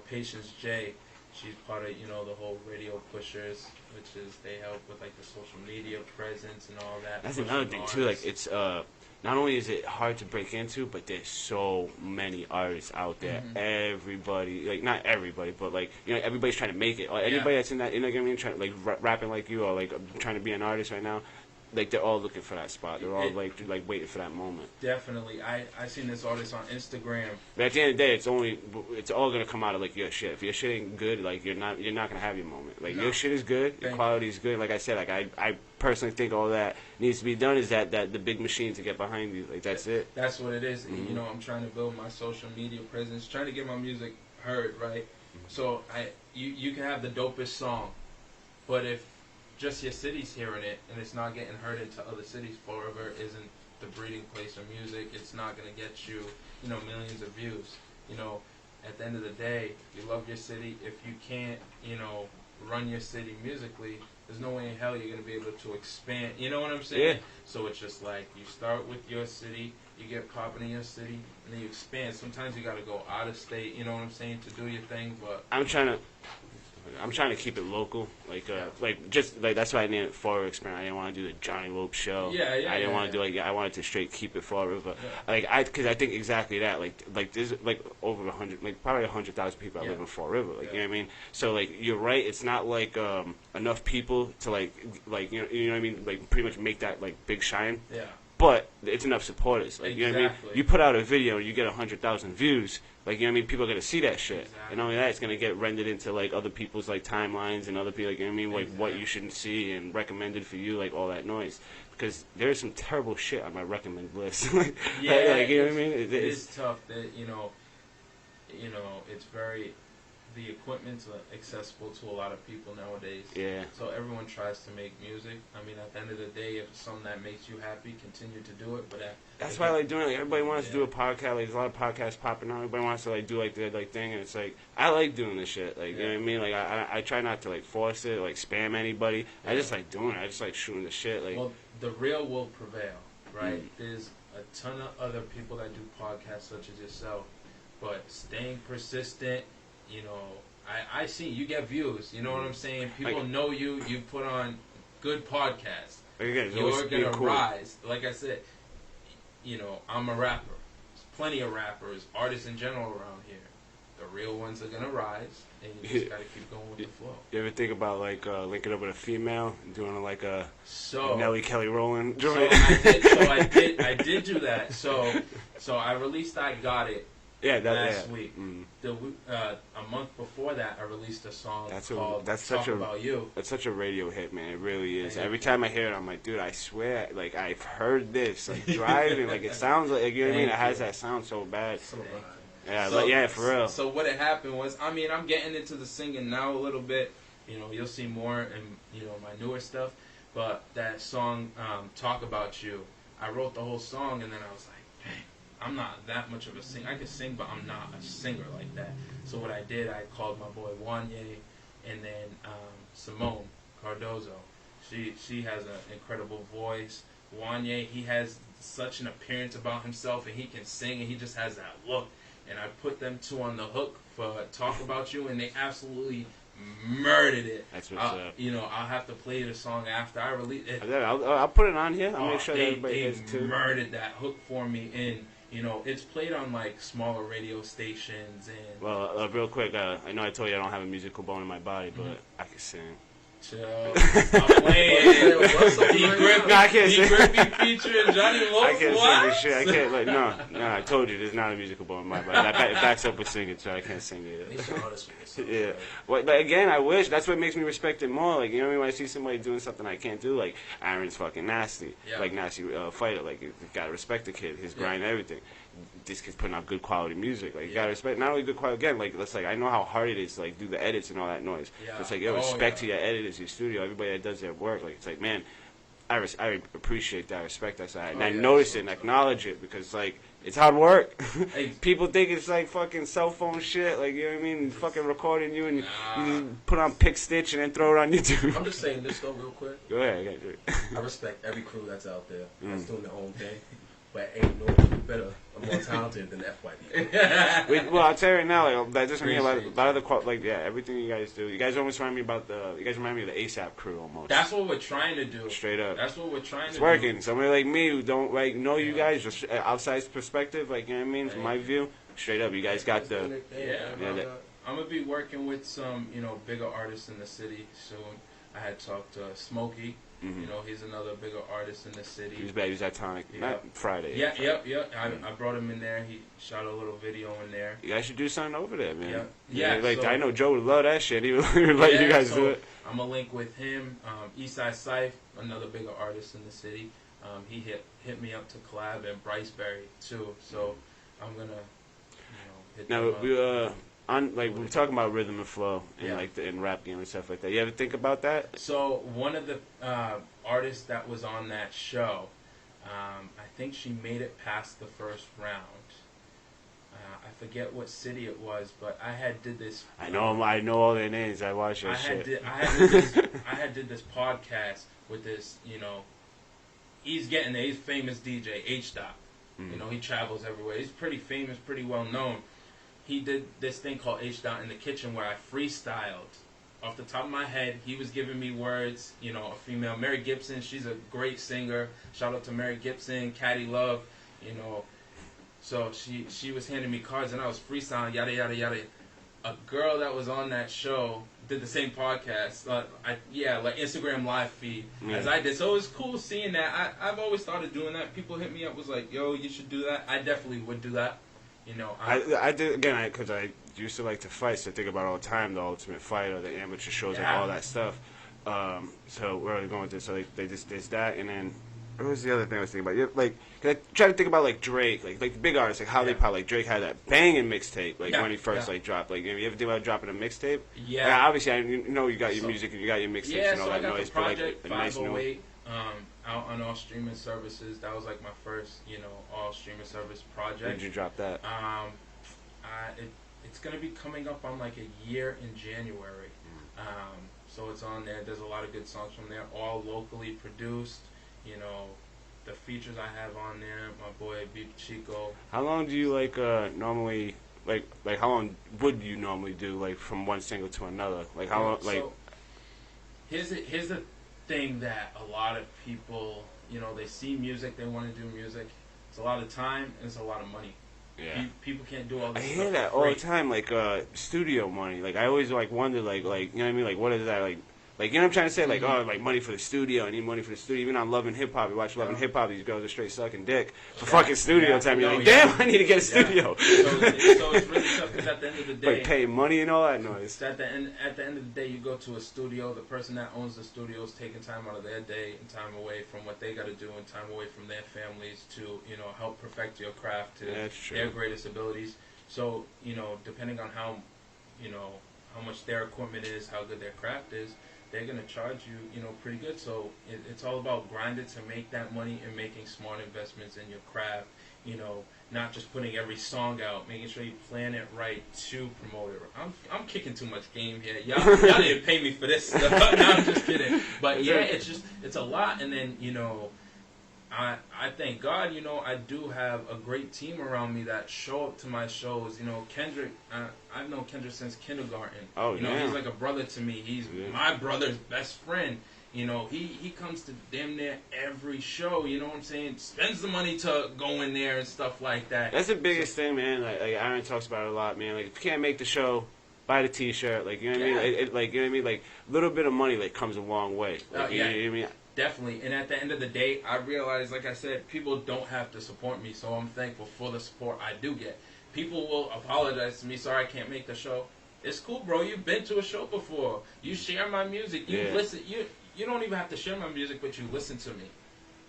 Patience J, she's part of, the whole Radio Pushers, which is, they help with, like, the social media presence and all that. That's another thing, too. Like, it's, not only is it hard to break into, but there's so many artists out there. Mm-hmm. Everybody, like, not everybody, but, like, everybody's trying to make it. Like, anybody that's in that, you know what I mean, trying, like, rapping like you, or, like, trying to be an artist right now, like, they're all looking for that spot. They're all like waiting for that moment. Definitely. I seen this artist on Instagram. But at the end of the day, it's all gonna come out of, like, your shit. If your shit ain't good, like, you're not gonna have your moment. Like, your shit is good, your quality is good. Like I said, like, I personally think all that needs to be done is that the big machine to get behind you. Like, that's it. That's what it is. Mm-hmm. I'm trying to build my social media presence, trying to get my music heard, right? Mm-hmm. So you can have the dopest song, but if just your city's hearing it and it's not getting heard into other cities, Forever isn't the breeding place of music. It's not going to get you, millions of views. At the end of the day, you love your city. If you can't, run your city musically, there's no way in hell you're going to be able to expand. You know what I'm saying? Yeah. So it's just like, you start with your city, you get popping in your city, and then you expand. Sometimes you got to go out of state, you know what I'm saying, to do your thing. But I'm trying to keep it local, that's why I named it Forever Experiment. I didn't want to do the Johnny Lope show. I didn't want to do I wanted to straight keep it Forever. Because I think exactly that. Like there's like over 100, like probably 100,000 people that live in Fall River. Like you know what I mean. So like you're right. It's not like enough people to like you know what I mean. Like pretty much make that like big shine. Yeah. But it's enough supporters. Like you know what I mean. You put out a video and you get 100,000 views. Like, you know what I mean? People are going to see that shit. Exactly. And not only that, it's going to get rendered into, like, other people's, like, timelines and other people, like, you know what I mean? Like, what you shouldn't see and recommended for you, like, all that noise. Because there's some terrible shit on my recommended list. Like, you know what I mean? It is tough that, it's very... The equipment's accessible to a lot of people nowadays. Yeah. So everyone tries to make music. I mean, at the end of the day, if it's something that makes you happy, continue to do it. But that's why I like doing it. Like, everybody wants to do a podcast. Like, there's a lot of podcasts popping out. Everybody wants to like do like their like thing, and it's like I like doing this shit. Like you know what I mean? Like I try not to like force it, or, like spam anybody. I just like doing it. I just like shooting the shit. Like, well, the real will prevail, right? There's a ton of other people that do podcasts such as yourself. but staying persistent, you know, I see you get views. You know what I'm saying? People know you. You put on good podcasts. Again, you're gonna rise. Like I said, you know, I'm a rapper. There's plenty of rappers, artists in general around here. The real ones are gonna rise, and you just gotta keep going with the flow. You ever think about like linking up with a female and doing like a Nelly Kelly Rowland joint? I did do that. So I released I Got It last week. A month before that, I released a song called Talk About You. That's such a radio hit, man. It really is. Every time I hear it, I'm like, dude, I swear, like I've heard this, like driving, like it sounds like, you know what I mean? It has that sound so bad. Yeah, for real. So what had happened was, I mean, I'm getting into the singing now a little bit. You know, you'll see more in, you know, my newer stuff. But that song, Talk About You, I wrote the whole song, and then I was like, dang, I'm not that much of a singer. I can sing, but I'm not a singer like that. So what I did, I called my boy Wanye, and then Simone Cardozo. She has an incredible voice. Wanye, he has such an appearance about himself, and he can sing, and he just has that look. And I put them two on the hook for Talk About You, and they absolutely murdered it. That's what's up. You know, I'll have to play the song after I release it. I'll put it on here. I'll make sure that everybody hears it too. They murdered that hook for me, and you know, it's played on like smaller radio stations. And well, real quick, I know I told you I don't have a musical bone in my body, but I can sing. Chill. I'm playing. Griffey featuring Johnny Lowe. I can't sing this shit. I can't. Like, no. I told you there's not a musical bone in my body. It backs up with singing, so I can't sing it. Yeah. But again, I wish. That's what makes me respect it more. Like, you know what I mean? When I see somebody doing something I can't do, like Aaron's fucking nasty, like nasty fighter. Like, you gotta respect the kid, his grind, and everything. This kid's putting out good quality music. Like, you gotta respect, not only good quality, again, like, let's, like, I know how hard it is to, like, do the edits and all that noise. So it's like, respect to your editors, your studio, everybody that does their work. Like, it's like, man, I appreciate that, respect that side. And I notice it and acknowledge it because, like, it's hard work. People think it's, like, fucking cell phone shit. Like, you know what I mean? Fucking recording you and you just put on Pick Stitch and then throw it on YouTube. I'm just saying this, though, real quick. Go ahead, I gotta do it. I respect every crew that's out there that's doing their own thing. But ain't no crew better or more talented than FYD. Well, I'll tell you right now, like, that doesn't mean a lot of the like, everything you guys do. You guys almost remind me of the ASAP crew almost. That's what we're trying to do. Straight up. That's what we're trying to do. It's working. Somebody like me who don't like know you guys, just outside perspective, like, you know what I mean, from my view, straight up, you guys got the. I'm gonna be working with some, you know, bigger artists in the city soon. I had talked to Smokey. You know, he's another bigger artist in the city. He's bad. He's iconic. Not Friday. I brought him in there. He shot a little video in there. You guys should do something over there, man. Like, so, I know Joe would love that shit. He would let you guys do it. I'm gonna link with him. Eastside Syph, another bigger artist in the city. He hit me up to collab, and Bryce Berry too. So I'm gonna, hit them up. We were talking about rhythm and flow and like in rap game and stuff like that. You ever think about that? So one of the artists that was on that show, I think she made it past the first round. I forget what city it was, but I had did this. I know all their names. I watched your shit. I had did this podcast with this. You know, he's getting there. He's famous DJ H Dot. You know, he travels everywhere. He's pretty famous, pretty well known. He did this thing called H Dot in the Kitchen where I freestyled off the top of my head. He was giving me words, you know, a female, Mary Gibson. She's a great singer. Shout out to Mary Gibson, Caddy Love, you know. So she was handing me cards and I was freestyling, yada, yada, yada. A girl that was on that show did the same podcast, like Instagram live feed as I did. So it was cool seeing that. I've always thought of doing that. People hit me up, was like, yo, you should do that. I definitely would do that. You know, I did again because I used to like to fight, so I think about it all the time, the Ultimate Fighter, the amateur shows, like all that stuff. So where are we going with this? So they just did that, and then what was the other thing I was thinking about? Like, I try to think about like Drake, like the big artists, like how they probably like Drake had that banging mixtape, like when he first like dropped. Like, you ever think about dropping a mixtape? Yeah. Like, obviously, I know you got your music and you got your mixtapes and all that noise, but like a nice new. Out on all streaming services. That was like my first, you know, all streaming service project. When did you drop that? It's gonna be coming up on like a year in January. So it's on there. There's a lot of good songs from there, all locally produced. You know, the features I have on there, my boy Beep Chico. How long do you like normally like how long would you normally do like from one single to another? Like how long, like. So here's the thing that a lot of people, they see music, they want to do music. It's a lot of time and it's a lot of money. Yeah. People can't do all this I stuff hear that all the time, like studio money. Like I always like wonder, like you know what I mean? Like what is that like? Like, you know what I'm trying to say? Like, oh, like money for the studio. I need money for the studio. Even on Love and Hip Hop, you watch Love and Hip Hop, these girls are straight sucking dick for fucking studio time. You're like, damn, I need to get a studio. So it's really tough because at the end of the day, like paying money and all that noise. At the end of the day, you go to a studio. The person that owns the studio is taking time out of their day and time away from what they got to do and time away from their families to help perfect your craft to their greatest abilities. So depending on how much their equipment is, how good their craft is, they're going to charge you, pretty good. So it's all about grinding to make that money and making smart investments in your craft, not just putting every song out, making sure you plan it right to promote it. I'm kicking too much game here. Y'all didn't pay me for this stuff. No, I'm just kidding. But yeah, it's a lot. And then, I thank God, I do have a great team around me that show up to my shows. Kendrick, I've known Kendrick since kindergarten. Oh, yeah. He's like a brother to me. He's my brother's best friend. He comes to damn near every show, you know what I'm saying? Spends the money to go in there and stuff like that. That's the biggest thing, man. Like Aaron talks about it a lot, man. Like, if you can't make the show, buy the T-shirt. Like, you know what I mean? Like, you know what I mean? Like, a little bit of money, like, comes a long way. Like, you know what I mean? Definitely. And at the end of the day, I realize, like I said, people don't have to support me, so I'm thankful for the support I do get. People will apologize to me, sorry I can't make the show. It's cool, bro. You've been to a show before. You share my music. You listen. You don't even have to share my music, but you listen to me.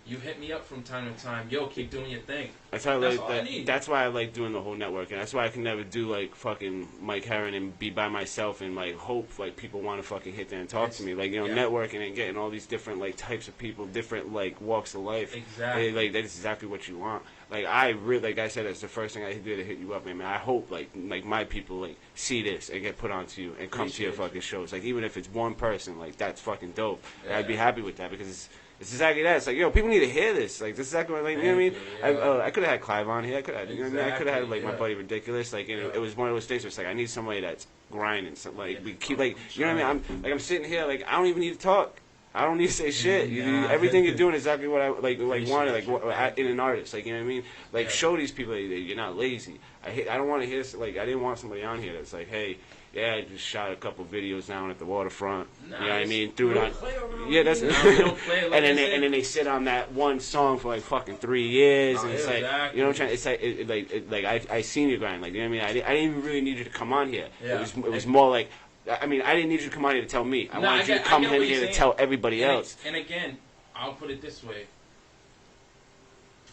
You hit me up from time to time. Yo, keep doing your thing. That's all I need. That's why I like doing the whole network, and that's why I can never do like fucking Mike Herron and be by myself and like hope like people want to fucking hit there and talk to me. Like networking and getting all these different like types of people, different like walks of life. Exactly. Like that's exactly what you want. Like I really, like I said, that's the first thing I did to hit you up, man. I hope like my people like see this and get put onto you and come to your fucking shows. Like even if it's one person, like that's fucking dope. Yeah. I'd be happy with that because it's exactly that. It's like, yo, people need to hear this. Like, this is exactly what, like, you know what I mean? Yeah. I could have had Clive on here. I could have, you know what I mean? I could have had, like, my buddy Ridiculous. Like, it was one of those things where it's like, I need somebody that's grinding. So, like, we keep, like, you know what I mean? I'm sitting here, like, I don't even need to talk. I don't need to say shit. Everything you're doing is exactly what I, like wanted, like, in an artist. Like, you know what I mean? Like, show these people that you're not lazy. I don't want to hear, like, I didn't want somebody on here that's like, hey, yeah, I just shot a couple videos down at the waterfront. Nice. You know what I mean? Threw it on. Yeah, that's. We don't play like and then they sit on that one song for like fucking 3 years, and it's like, you know what I'm trying. It's like I seen you grind. Like, you know what I mean? I didn't even really need you to come on here. Yeah. It was more like, I mean, I didn't need you to come on here to tell me. I wanted you to come in here to tell everybody else. And again, I'll put it this way: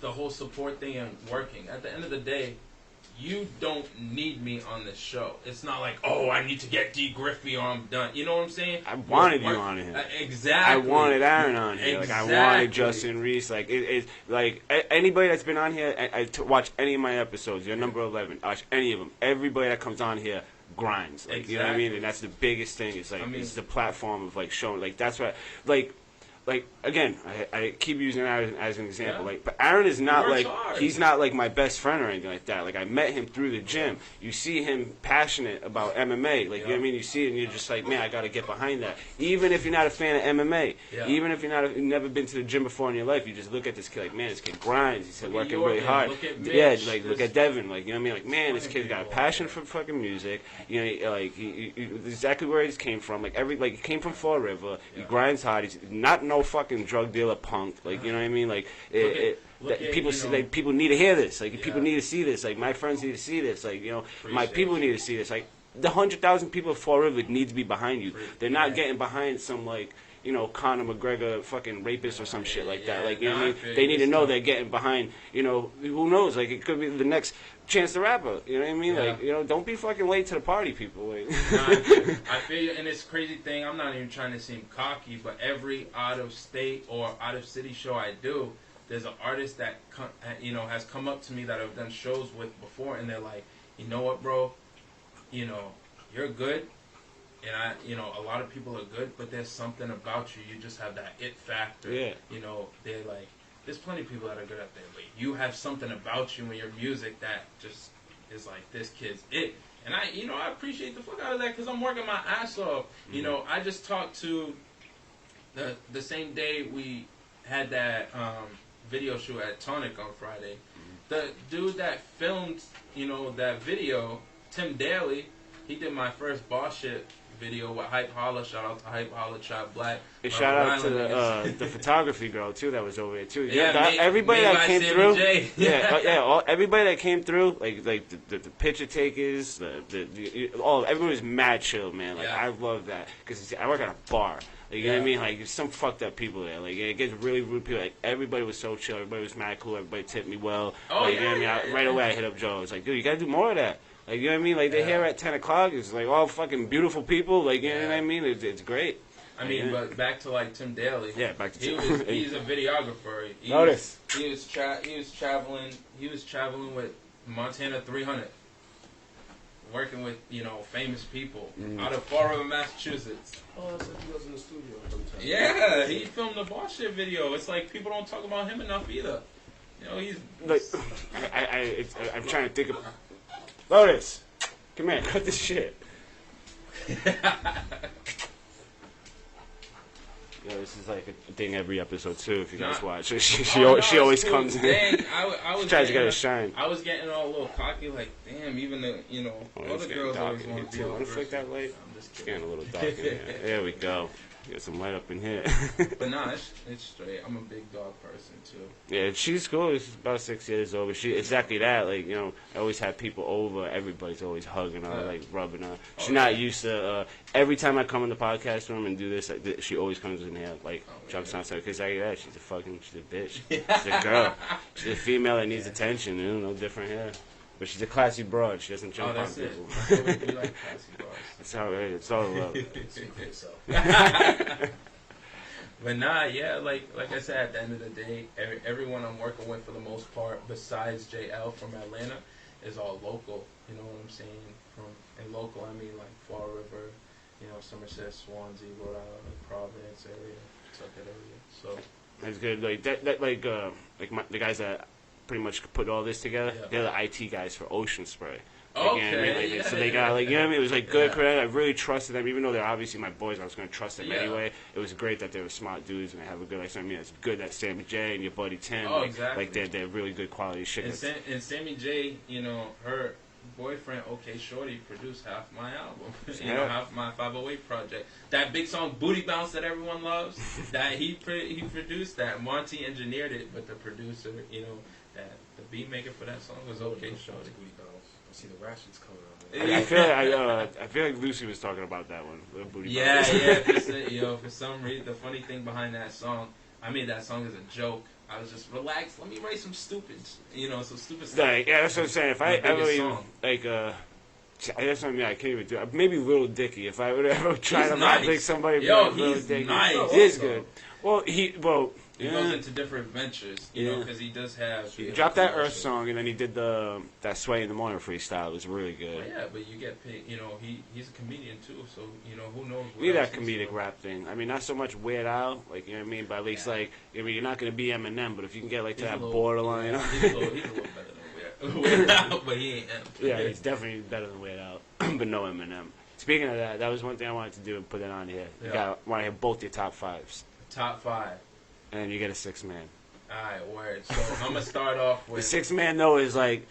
the whole support thing and working. At the end of the day, you don't need me on this show. It's not like, oh, I need to get D. Griffey or I'm done. You know what I'm saying? I wanted you on here. Exactly. I wanted Aaron on here. Exactly. Like, I wanted Justin Reese. Like, it's like anybody that's been on here, I watch any of my episodes. You're number 11. Watch any of them. Everybody that comes on here grinds. Like, you know what I mean? And that's the biggest thing. It's like, it's the platform of like showing. Like, that's what, like again, I keep using Aaron as an example. Like, but Aaron is not like he's not like my best friend or anything like that. Like, I met him through the gym. You see him passionate about MMA. Like, you know what I mean? You see it and you're just like, man, I got to get behind that. Even if you're not a fan of MMA, even if you've never been to the gym before in your life, you just look at this kid like, man, this kid grinds. He's working really hard. Look at Devin. Like, you know what I mean? Like, man, this kid's got a passion for fucking music. You know, like he exactly where he just came from. Like he came from Fall River. He grinds hard. He's not no fucking drug dealer punk. Like, you know what I mean? Like people see, like, people need to hear this. Like, people need to see this. Like, my friends need to see this. Like, you know, my people need to see this. Like, the 100,000 people of Fall River need to be behind you. They're not getting behind some, like, you know, Conor McGregor fucking rapist or some shit like that. Like, you know what I mean? They need to know they're getting behind, you know, who knows? Like, it could be the next Chance the Rapper. You know what I mean? Like, you know, don't be fucking late to the party, people. Like. I feel you, and it's crazy thing, I'm not even trying to seem cocky, but every out-of-state or out-of-city show I do, there's an artist that, you know, has come up to me that I've done shows with before, and they're like, you know what, bro? You know, you're good. And you know, a lot of people are good, but there's something about you. You just have that it factor. Yeah. You know, they're like, there's plenty of people that are good at that, but you have something about you and your music that just is like this kid's it. And I appreciate the fuck out of that because I'm working my ass off. You know, I just talked to the same day we had that video shoot at Tonic on Friday. The dude that filmed, that video, Tim Daly, he did my first boss shit video with Hype Holla. Shout out to Hype Holla, Chop Black. And shout out to the photography girl too that was over there too. Yeah, everybody that came through. yeah, everybody that came through, like the picture takers, everyone was mad chill, man. Like I love that because I work at a bar. Like, you know what I mean? Like, there's some fucked up people there. Like, it gets really rude people. Like, everybody was so chill. Everybody was mad cool. Everybody tipped me well. Oh, like, you know what I mean? Right away, I hit up Joe. It's like, dude, you gotta do more of that. Like, you know what I mean? Like, they're here at 10 o'clock. It's like all fucking beautiful people. Like, you know what I mean? It's great. I mean, but back to, like, Tim Daly. Yeah, back to Tim. He's a videographer. Notice. He was traveling with Montana 300. Working with, famous people out of Fall River, Massachusetts. Oh, that's like he was in the studio sometimes. Yeah, he filmed the boss shit video. It's like people don't talk about him enough either. He's like, I'm trying to think of Lotus. Come here, cut this shit. Yo, this is like a thing every episode too. If you guys watch, she always cool. comes in. Dang, I was tries to get a shine. I was getting all a little cocky, like, damn. Even the other girls always want to be. Want to flick that light? It's getting a little dark in here. There we go. Get some light up in here. But nah, it's straight. I'm a big dog person too. Yeah, she's cool. She's about 6 years old. But she exactly that. Like, I always have people over. Everybody's always hugging her, like rubbing her. She's not used to. Every time I come in the podcast room and do this, she always comes in here like jumps on something. Because she's a bitch. She's a girl. She's a female that needs attention. No different here. But she's a classy broad. She doesn't jump on people. We like classy broads. That's how it is. It's all love. But nah, yeah, like I said, at the end of the day, everyone I'm working with for the most part, besides JL from Atlanta, is all local. You know what I'm saying? And local, I mean like Fall River, Somerset, Swansea, Rhode Island, Providence area, Tucket area. So that's good. Like the guys that pretty much put all this together. Yeah. They're the IT guys for Ocean Spray. Okay. So they got you know what I mean? It was like good. I really trusted them, even though they're obviously my boys. I was going to trust them anyway. It was great that they were smart dudes and they have a good. It's good that Sammy J and your buddy Tim. Oh, exactly. Like they're really good quality shit. And Sammy J, her boyfriend, OK Shorty, produced half my album. Half my 508 project. That big song Booty Bounce that everyone loves. That he produced. That Monty engineered it, but the producer, that the beat maker for that song was OK Shorty. I see the ratchets coming out. I feel like Lucy was talking about that one. Booty yeah. For some reason, the funny thing behind that song, I made that song as a joke. I was just relaxed. Let me write some stupid, some stupid stuff. Yeah, that's what I'm saying. If I ever even that's what I mean. I can't even do it. Maybe Little Dicky. If I would ever try to make somebody Little Dicky, nice. He is good. Well, he goes into different ventures, because he does have. He dropped that Earth song, and then he did that Sway in the Morning freestyle. It was really good. Well, yeah, but you get paid. He's a comedian too, so who knows. We need that comedic rap thing. I mean, not so much Weird Al, like you know what I mean, but at least you're not gonna be Eminem, but if you can get to that borderline, he's a little better than Weird Al, but he ain't. Yeah, he's definitely better than Weird Al, but no Eminem. Speaking of that was one thing I wanted to do and put it on here. You want to hear both your top fives. Top five. And you get a 6-man. Alright, word. So I'm gonna start off with the 6-man though is like,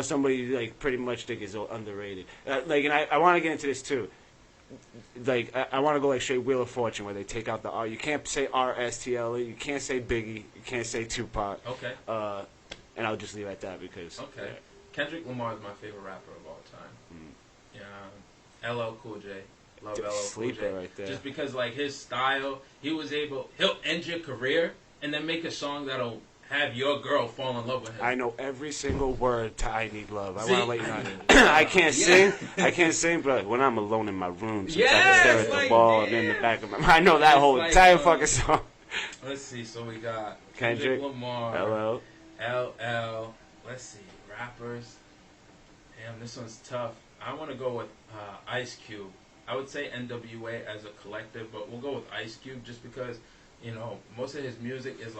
somebody pretty much think is underrated. And I want to get into this too. I want to go straight Wheel of Fortune where they take out the R. You can't say R-S-T-L-E. You can't say Biggie. You can't say Tupac. Okay. And I'll just leave it at that because. Okay. Kendrick Lamar is my favorite rapper of all time. Yeah. LL Cool J. Love LL Cool J. Right there. Just because his style, he'll end your career and then make a song that'll have your girl fall in love with him. I know every single word to I Need Love. I want to let you know. I can't sing, but when I'm alone in my room, sometimes I stare at the wall and in the back of my mind. I know that whole entire fucking song. Let's see. So we got Kendrick Lamar, LL. Let's see. Rappers. Damn, this one's tough. I want to go with Ice Cube. I would say NWA as a collective, but we'll go with Ice Cube just because, most of his music is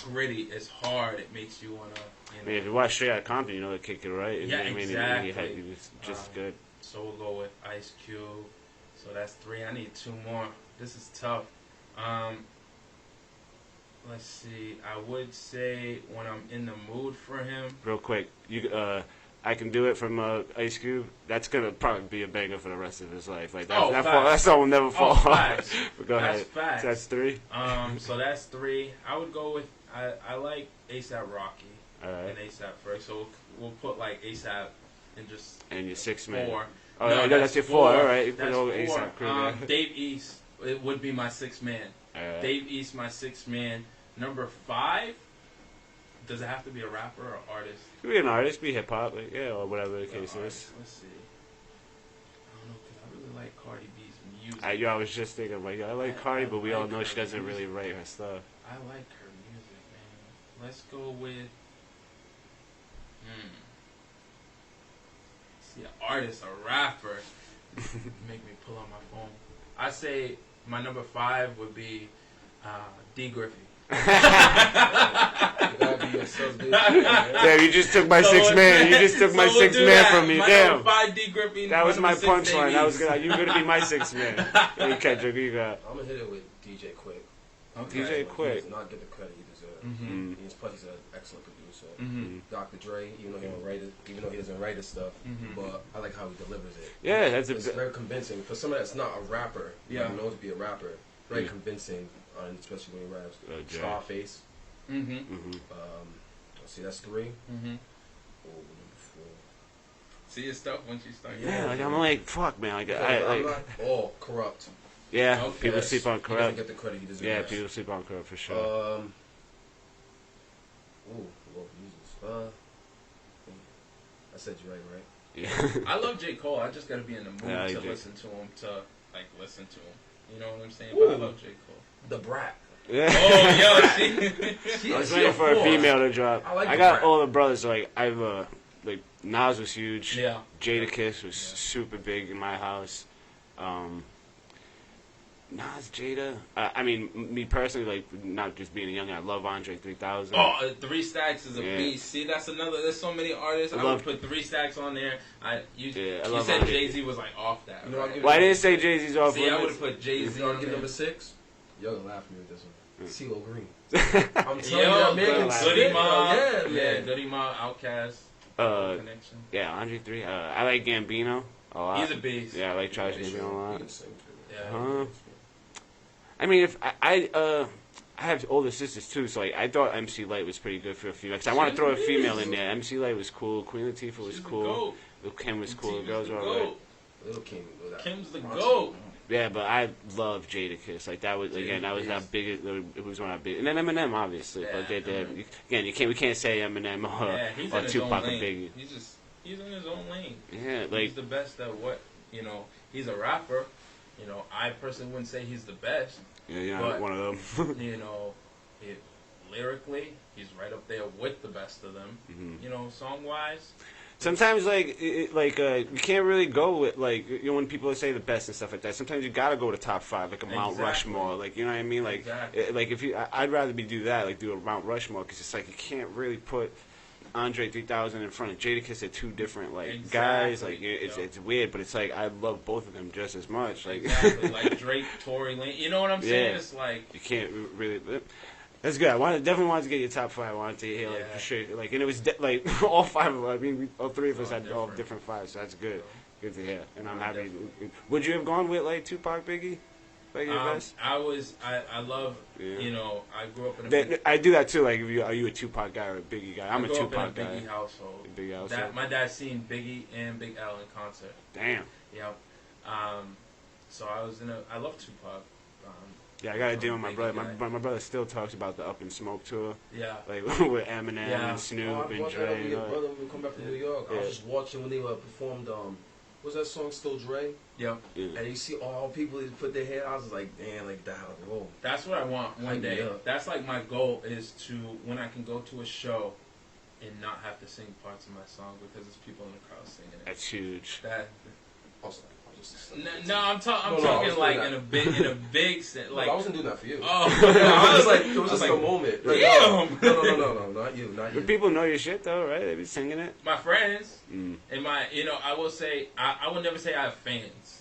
gritty. It's hard. It makes you wanna. I mean, if you watch Straight Outta Compton, you know they kick it right. Yeah, exactly. He was just good. So we'll go with Ice Cube. So that's 3. I need 2 more. This is tough. Let's see. I would say when I'm in the mood for him. Real quick, I Can Do It from Ice Cube. That's gonna probably be a banger for the rest of his life. Like that song will never fall off. But go ahead. Facts. So that's 3. So that's 3. I would go with I like ASAP Rocky. All right. And ASAP first. So we'll put like ASAP and just. And your 6 man. 4. Oh no, that's your 4. All right. You That's put 4. ASAP Crew. Dave East. It would be my 6th man. Right. Dave East, my 6th man. Number 5. Does it have to be a rapper or artist? Could be an artist, be hip hop, like, yeah, or whatever the case is. Let's see. I don't know, because I really like Cardi B's music. I was just thinking, like, I like Cardi, but we all know she doesn't really write her stuff. I like her music, man. Let's go with. See, an artist, a rapper. Make me pull out my phone. I say my number 5 would be D. Griffey. Damn, you just took my 6th man. You just took my 6th man from me. Damn. 5 D. Griffey. That was my punchline. That was good. You were gonna be my 6th man. Hey, Kendrick, you got. I'm gonna hit it with DJ Quick. Okay. DJ Quick. He does not get the credit he deserves. Mm-hmm. He's an excellent producer. Mm-hmm. Dr. Dre, even though he doesn't write his stuff, but I like how he delivers it. Yeah, it's very convincing for someone that's not a rapper. Yeah, who knows to be a rapper. Very convincing, especially when he raps. Scarface. Mm-hmm. Let's see, that's 3. Mm-hmm. Number 4. See your stuff once you start. Yeah, like, I'm like, fuck, man. Like, I'm not all corrupt. Yeah, Okay. people sleep on He corrupt. doesn't get the credit he deserves. Yeah, people sleep on corrupt for sure. Lord Jesus. I said you right? Yeah. I love J. Cole. I just gotta be in the mood to listen to him. Listen to him. You know what I'm saying? But I love J. Cole. The Brat. Yeah. Oh, yo, see. I was waiting for a female to drop. I got all the brothers. Like Nas was huge. Yeah. Jadakiss was super big in my house. Nas, Jada. I mean, me personally, like, not just being a young guy, I love Andre 3000. Oh, 3 Stacks is a beast. See, that's another. There's so many artists. I would put 3 Stacks on there. You said Jay-Z was like off that. You know, right? Well, I didn't say Jay-Z's off. See, I would have put Jay-Z on give there. number 6. You're gonna laugh at me with this one. CeeLo Green. I'm telling you, man. Goody Mob. Yeah, Goody Mob, Outkast. Connection. Yeah, Andre 3. I like Gambino a lot. He's a beast. Yeah, I like Charles Gambino a lot. Yeah. I mean, if I have older sisters too, so like I thought MC Light was pretty good for a few. Cause I want to throw a female in there. MC Light was cool. Queen Latifah was cool. Lil' Kim was cool. The girls were alright. Lil' Kim. Kim's the GOAT. Yeah, but I love Jadakiss. Like that was that big. It was one of the big. And then Eminem, obviously. Yeah, but again, we can't say Eminem or Tupac or Biggie. He's in his own lane. Yeah, he's the best at what He's a rapper. I personally wouldn't say he's the best. Yeah, you're not one of them. Lyrically, he's right up there with the best of them. Mm-hmm. Song wise. Sometimes, you can't really go with, when people say the best and stuff like that, sometimes you gotta go to top 5, like a Mount Rushmore, you know what I mean? I'd rather do that, do a Mount Rushmore, because it's you can't really put Andre 3000 in front of Jadakiss. They're 2 different, guys, it's weird, but it's I love both of them just as much. Exactly, like Drake, Tory Lane, you know what I'm saying? It's you can't really... That's good. Definitely wanted to get your top 5. I wanted to hear for sure. And it was all 5 of us. I mean, all 3 of us had all different 5, so that's good. Good to hear. And I'm happy. Would you have gone with Tupac, Biggie? Your best? I love. I grew up in I do that too. Are you a Tupac guy or a Biggie guy? I'm a Tupac guy. Biggie household. Biggie household. My dad seen Biggie and Big L in concert. Damn. Yep. So I was I love Tupac. Yeah, I got to deal with my brother. My brother still talks about the Up in Smoke tour. Yeah. With Eminem and Snoop and Dre. My brother would come back from New York. I was just watching when they performed, what's that song, Still Dre? Yeah. And you see all people that put their head out. I was like, damn, that. Whoa. That's what I want one day. That's my goal is to, when I can go to a show and not have to sing parts of my song because there's people in the crowd singing it. That's huge. That. Also, No, I'm talking like in a big sense. Like I wasn't doing that for you. Oh, I was like, it was just like a moment. Like, damn. No, not you. But people know your shit though, right? They be singing it. My friends and my, I will say, I would never say I have fans.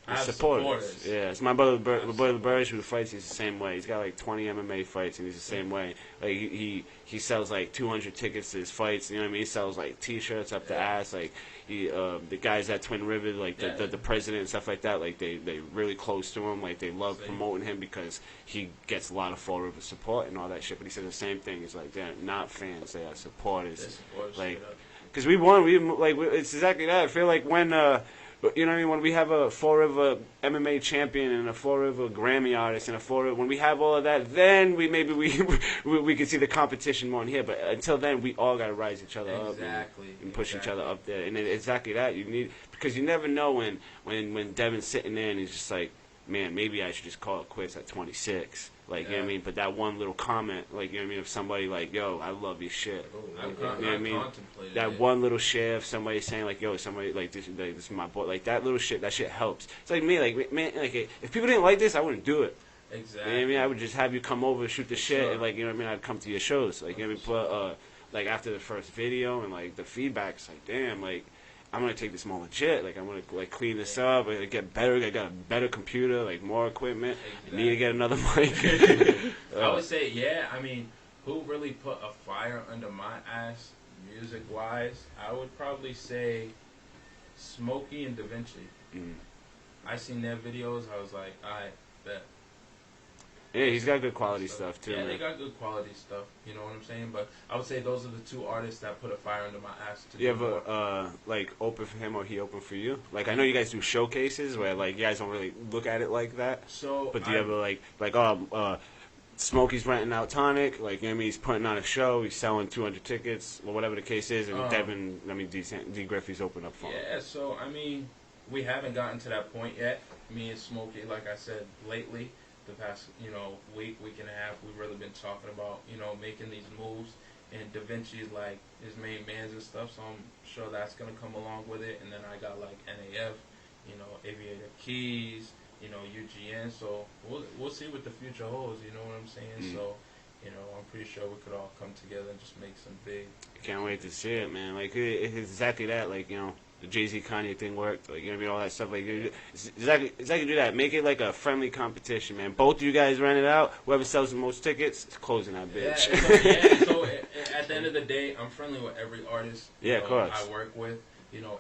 I have supporters. Yeah, it's my brother Burge who fights. He's the same way. He's got like 20 MMA fights, and he's the same way. Like he sells like 200 tickets to his fights. You know what I mean? He sells like T-shirts up the ass. Like the guys at Twin River, like the president and stuff like that. Like they really close to him. Like they love promoting him because he gets a lot of Fall River support and all that shit. But he said the same thing. He's like, they're not fans. They are supporters. Like, because we won. It's exactly that. I feel like when. You know what I mean? When we have a Fall River MMA champion and a Fall River Grammy artist and a Fall River, when we have all of that, then we can see the competition more in here. But until then, we all got to rise each other up and push each other up there. And exactly that you need, because you never know when Devin's sitting there and he's just like, man, maybe I should just call it quits at 26. Like, you know what I mean? But that one little comment, like, you know what I mean? If somebody like, yo, I love your shit. You know what I mean? That one little share of somebody saying, like, yo, somebody, like, this is my boy. Like, that little shit, that shit helps. It's like me, like, man, like, if people didn't like this, I wouldn't do it. Exactly. You know what I mean? I would just have you come over, shoot the shit, and, like, you know what I mean? I'd come to your shows. Like, you know what I mean? But, like, after the first video and, like, the feedback, it's like, damn, like, I'm going to take this more legit. Like, I'm going to, like, clean this up. I get better. I got a better computer, like, more equipment. Exactly. I need to get another mic. I would say, yeah. I mean, who really put a fire under my ass, music-wise? I would probably say Smokey and Da Vinci. I seen their videos. I was like, I bet. Yeah, he's got good quality stuff, too. Yeah, man. they got good quality stuff. You know what I'm saying? But I would say those are the two artists that put a fire under my ass. You ever, like, open for him or he open for you? Like, I know you guys do showcases where, like, you guys don't really look at it like that. So, but do you ever, Smokey's renting out Tonic, like, you know what I mean? He's putting on a show, he's selling 200 tickets, or whatever the case is, and D. Griffey's open up for him. Yeah, so, I mean, we haven't gotten to that point yet. Me and Smokey, like I said, lately, the past, week and a half, we've really been talking about, making these moves. And Da Vinci's like his main mans and stuff, so I'm sure that's gonna come along with it. And then I got like NAF, Aviator Keys, UGN. So we'll see what the future holds. You know what I'm saying? So, I'm pretty sure we could all come together and just make some big. I can't wait to see it, man. Like it's exactly that. Like the Jay-Z Kanye thing worked. Like, you know what I mean? All that stuff. Like, exactly do that. Make it like a friendly competition, man. Both of you guys rent it out. Whoever sells the most tickets is closing that bitch. So at the end of the day, I'm friendly with every artist. Of course. I work with.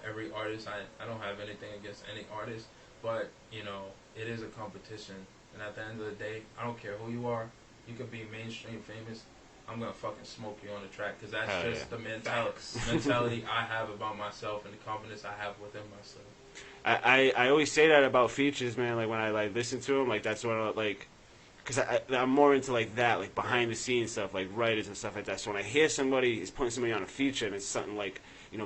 Every artist. I don't have anything against any artist, but it is a competition. And at the end of the day, I don't care who you are. You could be mainstream famous. I'm gonna fucking smoke you on the track because that's just the mentality I have about myself and the confidence I have within myself. I always say that about features, man. Like when I listen to them, like that's what I because I'm more into like that, like behind the scenes stuff, like writers and stuff like that. So when I hear somebody is putting somebody on a feature and it's something like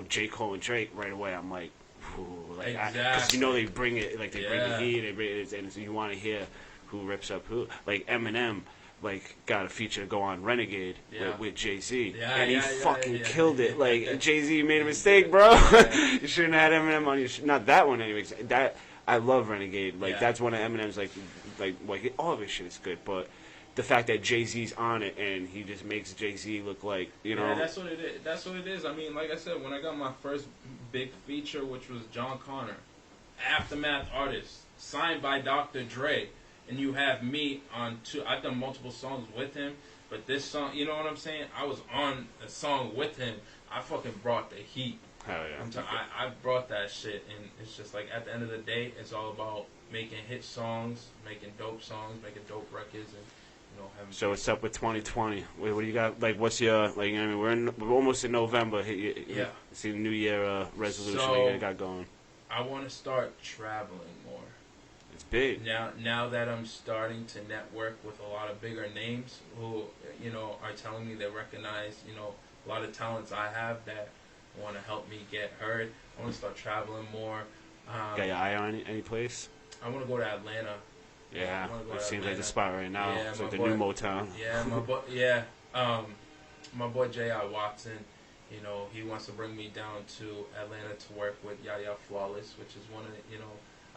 J. Cole and Drake, right away I'm like, ooh, like exactly. because they bring it, like they bring the heat, and so you want to hear who rips up who, like Eminem. Like got a feature to go on Renegade with Jay-Z, and he fucking killed it. Like Jay-Z made a mistake, bro. You shouldn't have had Eminem on your not that one anyways. That I love Renegade. Like that's one of Eminem's like all of his shit is good, but the fact that Jay-Z's on it and he just makes Jay-Z look like Yeah, that's what it is. That's what it is. I mean, like I said, when I got my first big feature, which was John Connor, Aftermath artist, signed by Dr. Dre. And you have me on I've done multiple songs with him, but this song, you know what I'm saying? I was on a song with him. I fucking brought the heat. Hell yeah. I brought that shit, and it's just like at the end of the day, it's all about making hit songs, making dope records, and having. So what's up with 2020? What do you got? Like, what's your like? I mean, we're almost in November. See the New Year resolution that you got going. I want to start traveling more. It's big. Now that I'm starting to network with a lot of bigger names who, are telling me they recognize, a lot of talents I have that want to help me get heard. I want to start traveling more. Got your eye on any place? I want to go to Atlanta. Yeah, it seems like the spot right now. Yeah, it's like the new Motown. Yeah, my boy J.I. Watson, he wants to bring me down to Atlanta to work with Yaya Flawless, which is one of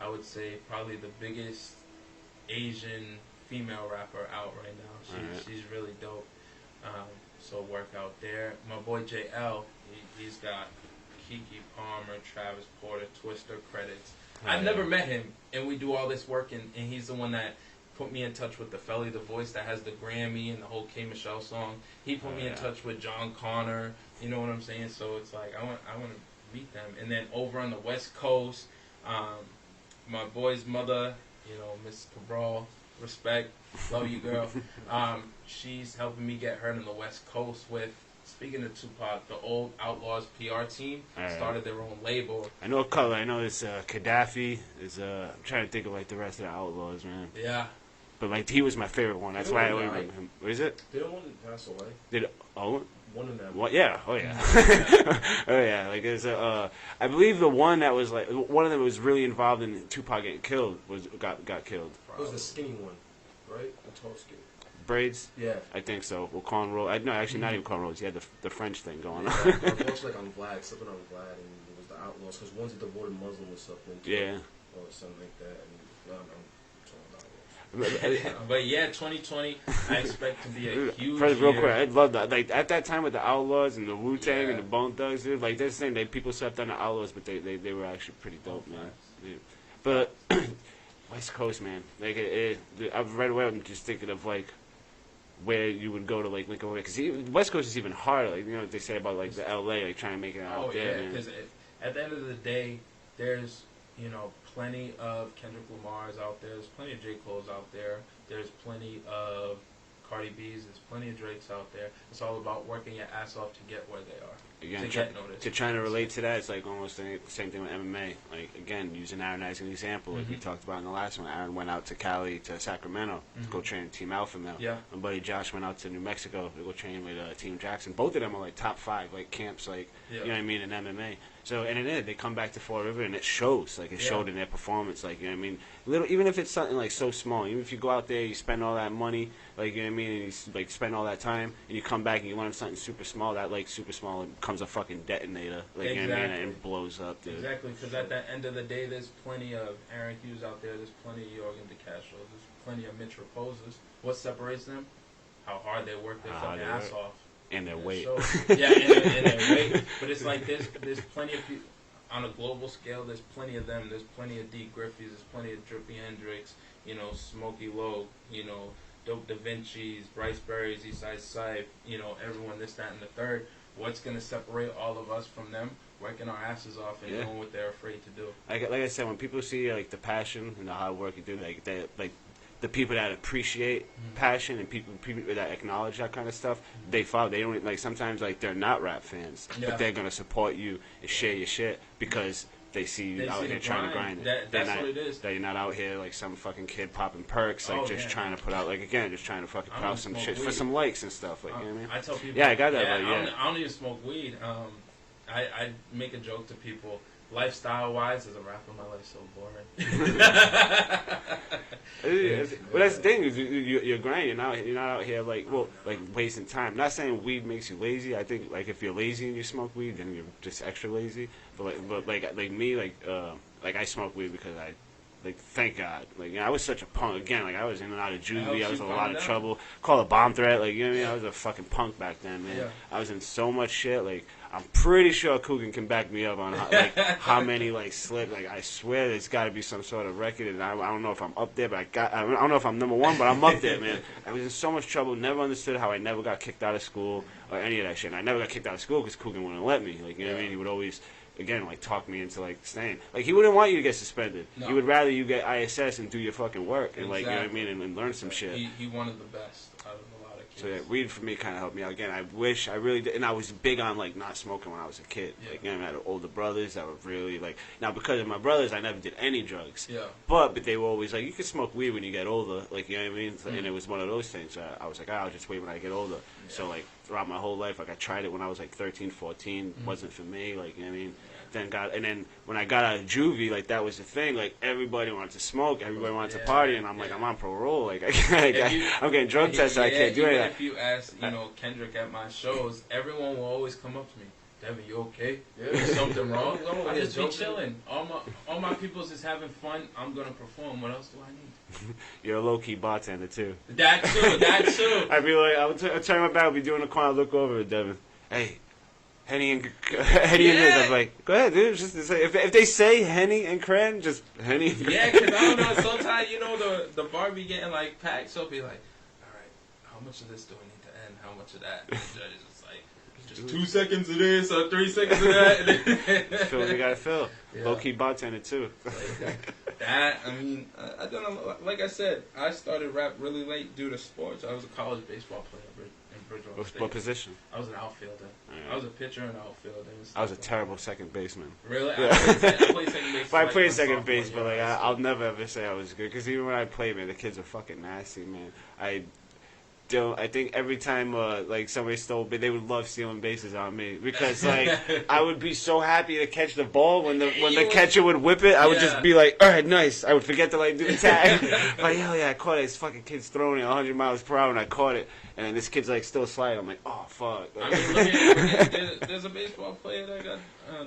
I would say probably the biggest Asian female rapper out right now. She's really dope. So work out there. My boy JL, he's got Keke Palmer, Travis Porter, Twister credits. I've never met him, and we do all this work, and he's the one that put me in touch with the Felly, the voice that has the Grammy and the whole K Michelle song. He put me in touch with John Connor. You know what I'm saying? So it's like I want to meet them. And then over on the West Coast, my boy's mother, Miss Cabral, respect, love you, girl. She's helping me get her in the West Coast with. Speaking of Tupac, the old Outlaws PR team started their own label. I know a color. I know this Gaddafi is. I'm trying to think of like the rest of the Outlaws, man. Yeah. But like he was my favorite one. That's why I only remember him. What is it? Didn't one pass away? Did Owen? One of them. What? Yeah. Oh yeah. Oh yeah. Like there's I believe the one that was like one of them was really involved in Tupac getting killed got killed. It was the skinny one, right? The tall skinny. Braids? Yeah. I think so. Well, cornrow. No, actually, not even cornrows. He had the French thing going on. Yeah, looks like I'm Vlad, something on Vlad, and it was the Outlaws, because one's a devoted Muslim or something. Yeah. Or something like that. And But yeah, 2020, I expect to be a huge real quick, I love that. Like at that time with the Outlaws and the Wu-Tang and the Bone Thugs, dude, like they're saying that people slept on the Outlaws, but they were actually pretty dope, man. Yeah. But West Coast, man, like I've right away I'm just thinking of like where you would go to like Lincoln, because West Coast is even harder. Like what they say about like the LA, like trying to make it out there. Oh yeah, because at the end of the day, there's plenty of Kendrick Lamar's out there. There's plenty of J. Cole's out there. There's plenty of Cardi B's. There's plenty of Drake's out there. It's all about working your ass off to get where they are. Again, get noticed. To trying to relate to that, it's like almost the same thing with MMA. Like again, using Aaron as an example, like we talked about in the last one. Aaron went out to Cali to Sacramento to go train Team Alpha Male. Yeah. My buddy Josh went out to New Mexico to go train with Team Jackson. Both of them are like top 5 like camps, like you know what I mean, in MMA. So and then they come back to Fall River and it shows, like it showed in their performance, like you know what I mean. Even if it's something like so small, even if you go out there, you spend all that money, like you know what I mean, and you like spend all that time, and you come back and you learn something super small, that like super small becomes a fucking detonator, like you know what I mean, and blows up. Dude. Exactly, because at the end of the day, there's plenty of Aaron Hughes out there, there's plenty of Jorgen DeCastro, there's plenty of Mitch Raposas. What separates them? How hard they work their fucking ass off. And their weight. Yeah, and their weight. But it's like there's plenty of people. On a global scale, there's plenty of them. There's plenty of D. Griffeys. There's plenty of Drippy Hendrix. Smokey Lowe. Dope Da Vinci's, Bryce Berry's, Eastside Sype. Everyone this, that, and the third. What's gonna separate all of us from them? Working our asses off and doing what they're afraid to do. Like I said, when people see like the passion and the hard work you do, like the people that appreciate passion and people that acknowledge that kind of stuff, they follow. They don't like sometimes like they're not rap fans, but they're gonna support you and share your shit because they see you out there trying to grind it. That's what it is. That you're not out here like some fucking kid popping perks, like trying to put out just trying to fucking put out some shit for some likes and stuff. Like you know what I mean? I tell people. Yeah, I got that. I don't even smoke weed. I make a joke to people. Lifestyle-wise, as a rapper, my life's so boring. Well, that's the thing is you're grinding. You're not out here like wasting time. Not saying weed makes you lazy. I think like if you're lazy and you smoke weed, then you're just extra lazy. But me, I smoke weed because thank God. I was such a punk. Again, I was in and out of juvie. I was in a lot of trouble. Call a bomb threat. You know what I mean? I was a fucking punk back then, man. Yeah. I was in so much shit. I'm pretty sure Coogan can back me up on how many slip. I swear there's got to be some sort of record, and I don't know if I'm up there, but I don't know if I'm number 1, but I'm up there, man. I was in so much trouble. Never understood how I never got kicked out of school or any of that shit. And I never got kicked out of school because Coogan wouldn't let me. You know what I mean? He would always. Again, talk me into staying. He wouldn't want you to get suspended. No. He would rather you get ISS and do your fucking work and you know what I mean, and learn some shit. He wanted the best out of a lot of kids. So yeah, weed for me kind of helped me out. Again, I wish I really did, and I was big on not smoking when I was a kid. I had older brothers that were really now because of my brothers, I never did any drugs. Yeah. But they were always you can smoke weed when you get older. You know what I mean? And it was one of those things. I was I'll just wait when I get older. Yeah. So throughout my whole life, I tried it when I was 13, 14. Wasn't for me. You know what I mean? Then when I got out of juvie, that was the thing. Everybody wanted to smoke, everybody wanted to party, and I'm I'm on parole. I'm getting drug tested. I can't do anything. If you ask, Kendrick at my shows, everyone will always come up to me. Devin, you okay? Yeah. Is something wrong? No, I yeah, just be joking. chilling. All my people's is having fun. I'm gonna perform. What else do I need? You're a low-key bartender, too. That too. I'd be like, I'll turn my back, I'll be doing a call, I'll look over at Devin. Hey, Henny and this. I'm like, go ahead, dude. Just say, if they say Henny and Cran, just Henny and Cran. Yeah, because I don't know. Sometimes, the bar be getting, like, packed. So I'll be like, all right, how much of this do we need to end? How much of that? And the judge is just like, just 2 seconds of this or 3 seconds of that. And Fill what you gotta fill. Yeah. Low-key bartender, too. I don't know. Like I said, I started rap really late due to sports. I was a college baseball player in Bridgewater State. What position? I was an outfielder. Right. I was a pitcher and outfielder. I was a terrible second baseman. Really? Yeah. I played second base. But I played second base, but like I'll never ever say I was good because even when I played, man, the kids are fucking nasty, man. I think every time like somebody stole, they would love stealing bases on me because like I would be so happy to catch the ball when the catcher would whip it. I would just be like, all right, nice. I would forget to like do the tag. Like, hell yeah, I caught it. This fucking kid's throwing it 100 miles per hour, and I caught it. And this kid's like still sliding. I'm like, oh fuck. I mean, look at, there's a baseball player that got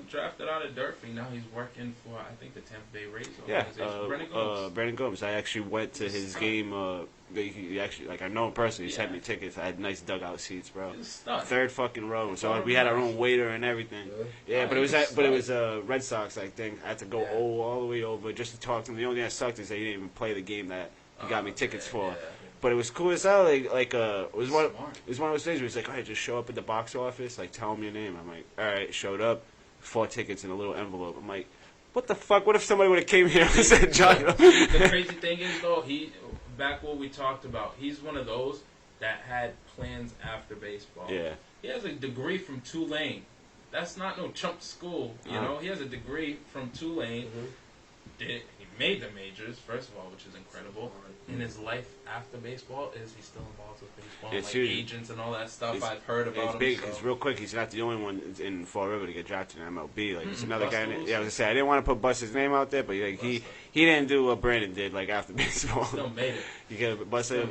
drafted out of Griffey. Now he's working for I think the Tampa Bay Rays. Yeah, Organization. Brandon Gomes. I actually went to his game. He actually, like, I know him personally. He sent me tickets. I had nice dugout seats, bro. Third fucking row. So we had our own waiter and everything. Yeah, but it was Red Sox. I think I had to go all the way over just to talk to him. The only thing that sucked is that he didn't even play the game that he got me tickets for. Yeah. But it was cool as hell. It was one of those things where he's like, all right, just show up at the box office. Like, tell him your name. I'm like, all right. Showed up, 4 tickets in a little envelope. I'm like, what the fuck? What if somebody would have came here and said, John? The crazy thing is though, back what we talked about, he's one of those that had plans after baseball. Yeah. He has a degree from Tulane. That's not no chump school, you know. He has a degree from Tulane. He made the majors, first of all, which is incredible. In his life after baseball, is he still involved with baseball? It's like huge. Agents and all that stuff I've heard about it's him. big, so. because real quick, he's not the only one in Fall River to get drafted in MLB. Like, there's another guy. I was gonna say I didn't want to put Buster's name out there, but like he didn't do what Brandon did like after baseball. Still made it. You get Buster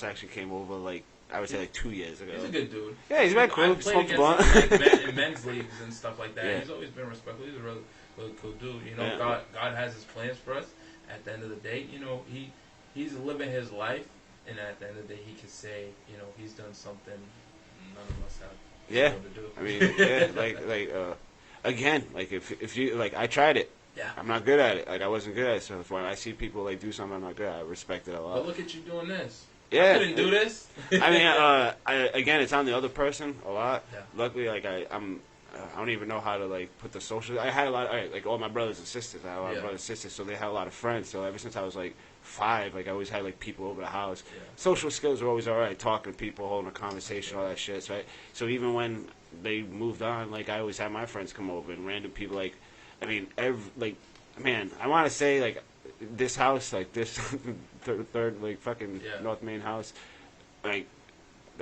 actually came over like I would say like 2 years ago. He's a good dude. Yeah, he's been cool. Smoked a blunt. In men's leagues and stuff like that. Yeah. He's always been respectful. He's a really, really cool dude. You know, God has his plans for us. At the end of the day, you know, he's living his life, and at the end of the day, he can say, you know, he's done something none of us have to do. I mean, again, like if you like, I tried it. Yeah. I'm not good at it. Like I wasn't good at it. So if when I see people like do something I'm not good at, I respect it a lot. But look at you doing this. Yeah. I couldn't do this. I mean, again, it's on the other person a lot. Yeah. Luckily, like I don't even know how to like put the social. I had a lot, like all my brothers and sisters. I had a lot of brothers and sisters, so they had a lot of friends. So ever since I was like 5, like I always had like people over the house. Yeah. Social skills were always all right. Talking to people, holding a conversation, all that shit. So even when they moved on, like I always had my friends come over and random people. Like, I mean, man, I want to say like this house, like this third like fucking North Main house, like.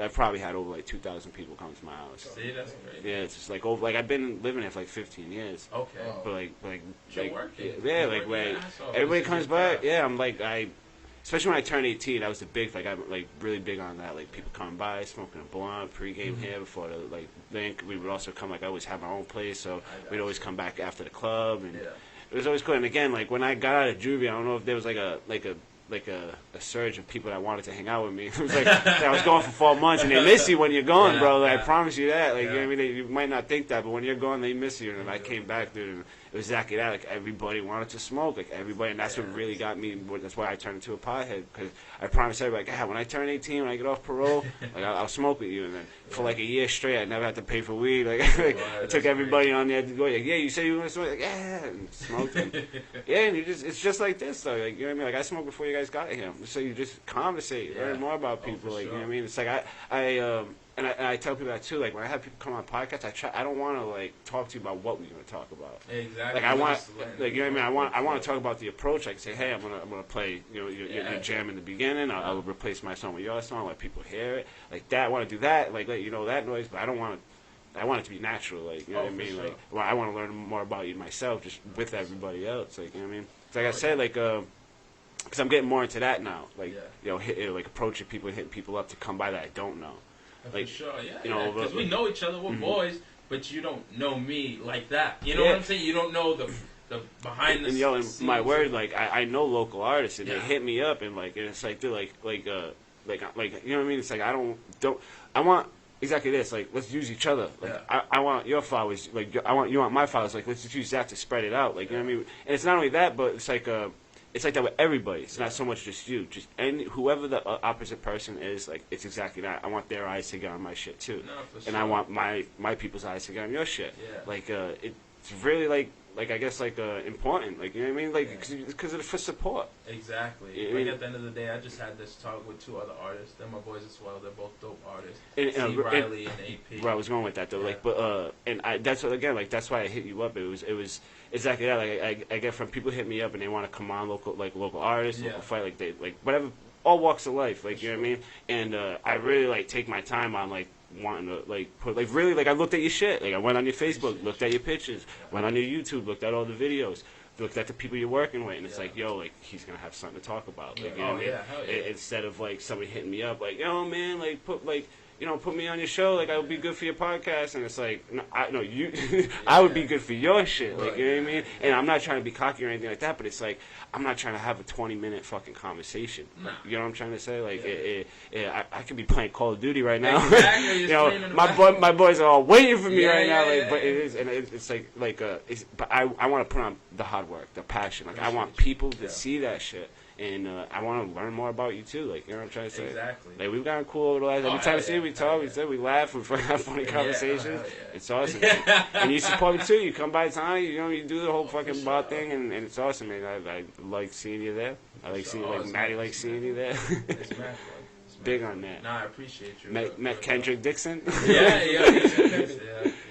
I've probably had over like 2,000 people come to my house. See, that's great. Yeah, it's just like over. Like I've been living here for like 15 years. Okay. But like yeah, like when everybody comes by, yeah, I'm like especially when I turned 18, that was the big. Like I'm like really big on that. Like people coming by, smoking a blunt, pregame here before the like. Then we would also come. Like I always have my own place, so we'd always come back after the club, and it was always cool. And again, like when I got out of juvie, I don't know if there was like a surge of people that wanted to hang out with me. It was like I was gone for 4 months, and they miss you when you're gone, bro. Like, I promise you that. Like, you know what I mean? You might not think that, but when you're gone, they miss you. And I came back, dude, and it was exactly that. Like, everybody wanted to smoke. Like, everybody, and that's what really got me. That's why I turned into a pothead, because I promised everybody, like, when I turn 18, when I get off parole, like, I'll smoke with you. And then for like a year straight, I never had to pay for weed. Like, I took everybody on there to go, like, yeah, you said you want to smoke? Like, yeah, and smoked. And, and it's just like this, though. Like, you know what I mean? Like, I smoked before you guys got here. So you just conversate, learn more about people. Like, you know what I mean? It's like I tell people that too. Like when I have people come on podcasts, I don't want to like talk to you about what we're going to talk about. Exactly. Like I want, like you know what I mean. I want to talk about the approach. Like say, hey, I'm gonna play your jam in the beginning. I'll replace my song with your song. Let people hear it. Like that. I want to do that. Like let you know that noise, but I don't want to. I want it to be natural. Like you know what I mean. Like well, I want to learn more about you myself, just with everybody else. Like you know what I mean. Like I said, like because I'm getting more into that now. Like you know, like approaching people and hitting people up to come by that I don't know. Like, for sure, you know, because we know each other. We're boys. but you don't know me like that. You know what I'm saying? You don't know the behind the scenes. And my word, like I know local artists, and they hit me up, and like, and it's like, dude, like you know what I mean? It's like I want exactly this. Like, let's use each other. Like, I want your followers. Like, you want my followers. Like, let's just use that to spread it out. Like, you know what I mean? And it's not only that, but it's like that with everybody. It's not so much just you. Just whoever the opposite person is, like, it's exactly that. I want their eyes to get on my shit too, and I want my people's eyes to get on your shit. Yeah. Like, it's really like I guess important, like, you know what I mean, like, because for support. Exactly. Like at the end of the day, I just had this talk with 2 other artists. They're my boys as well. They're both dope artists. C. Riley and AP. Where I was going with that though, like, but that's what, again, like, that's why I hit you up. It was exactly that. Like I get from people hit me up and they want to come on, local artists, local fight, like they like whatever, all walks of life, like, you know what I mean. And I really like take my time on like wanting to like put like really like I looked at your shit, like I went on your Facebook, looked at your pictures, went on your YouTube, looked at all the videos, looked at the people you're working with, and it's like, yo, like he's gonna have something to talk about, like, you know what I mean? Instead of like somebody hitting me up like, yo man, like put me on your show, like I would be good for your podcast, and it's like, no, you, I would be good for your shit, like, you know what I mean? And I'm not trying to be cocky or anything like that, but it's like, I'm not trying to have a 20-minute fucking conversation. You know what I'm trying to say? Like, I could be playing Call of Duty right now. Exactly. You know, my boys are all waiting for me right now. Like, but it is, and it's but I want to put on the hard work, the passion. Like, I want people to see that shit. And I want to learn more about you too, like, you know what I'm trying to say. Exactly. Like, we've gotten cool over the last. Every time we see we talk, we laugh, we have funny conversations. It's awesome. And you support me too. You come by town, you know, you do the whole fucking bar thing, and it's awesome, man. I like seeing you there. I like seeing, like, Maddie likes seeing you there. It's mad fun. Big on that. Nah, I appreciate you. Met Kendrick Dixon. Yeah.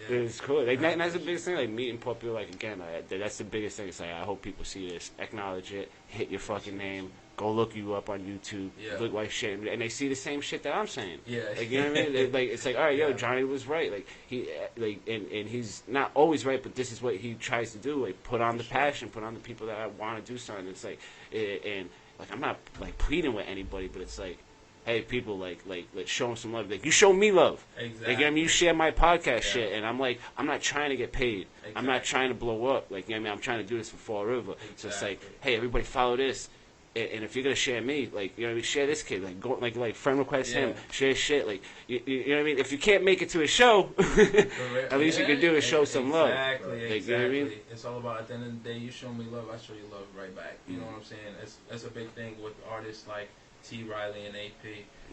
It's cool. Like, that's the biggest thing. Like, meeting people. Like, again, that's the biggest thing. It's like, I hope people see this, acknowledge it, hit your fucking name, go look you up on YouTube, look like shit, and they see the same shit that I'm saying. Yeah. Like, you know what I mean? Like, it's like, all right, yo, Johnny was right. Like, he, like, and he's not always right, but this is what he tries to do. Like, put on the passion, put on the people that I want to do something. It's like, and like, I'm not like pleading with anybody, but it's like, hey, people, like show them some love. Like, you show me love. Exactly. Like, I mean, you share my podcast shit, and I'm like, I'm not trying to get paid. Exactly. I'm not trying to blow up. Like, you know what I mean, I'm trying to do this for Fall River. Exactly. So it's like, hey, everybody follow this. And if you're gonna share me, like, you know what I mean, share this kid, like, go, like friend request him, share shit, like, you know what I mean. If you can't make it to a show, at least you can do is show some love. Exactly. Like, you know what I mean? It's all about, at the end of the day, you show me love, I show you love right back. You know what I'm saying? That's a big thing with artists like T. Riley and AP.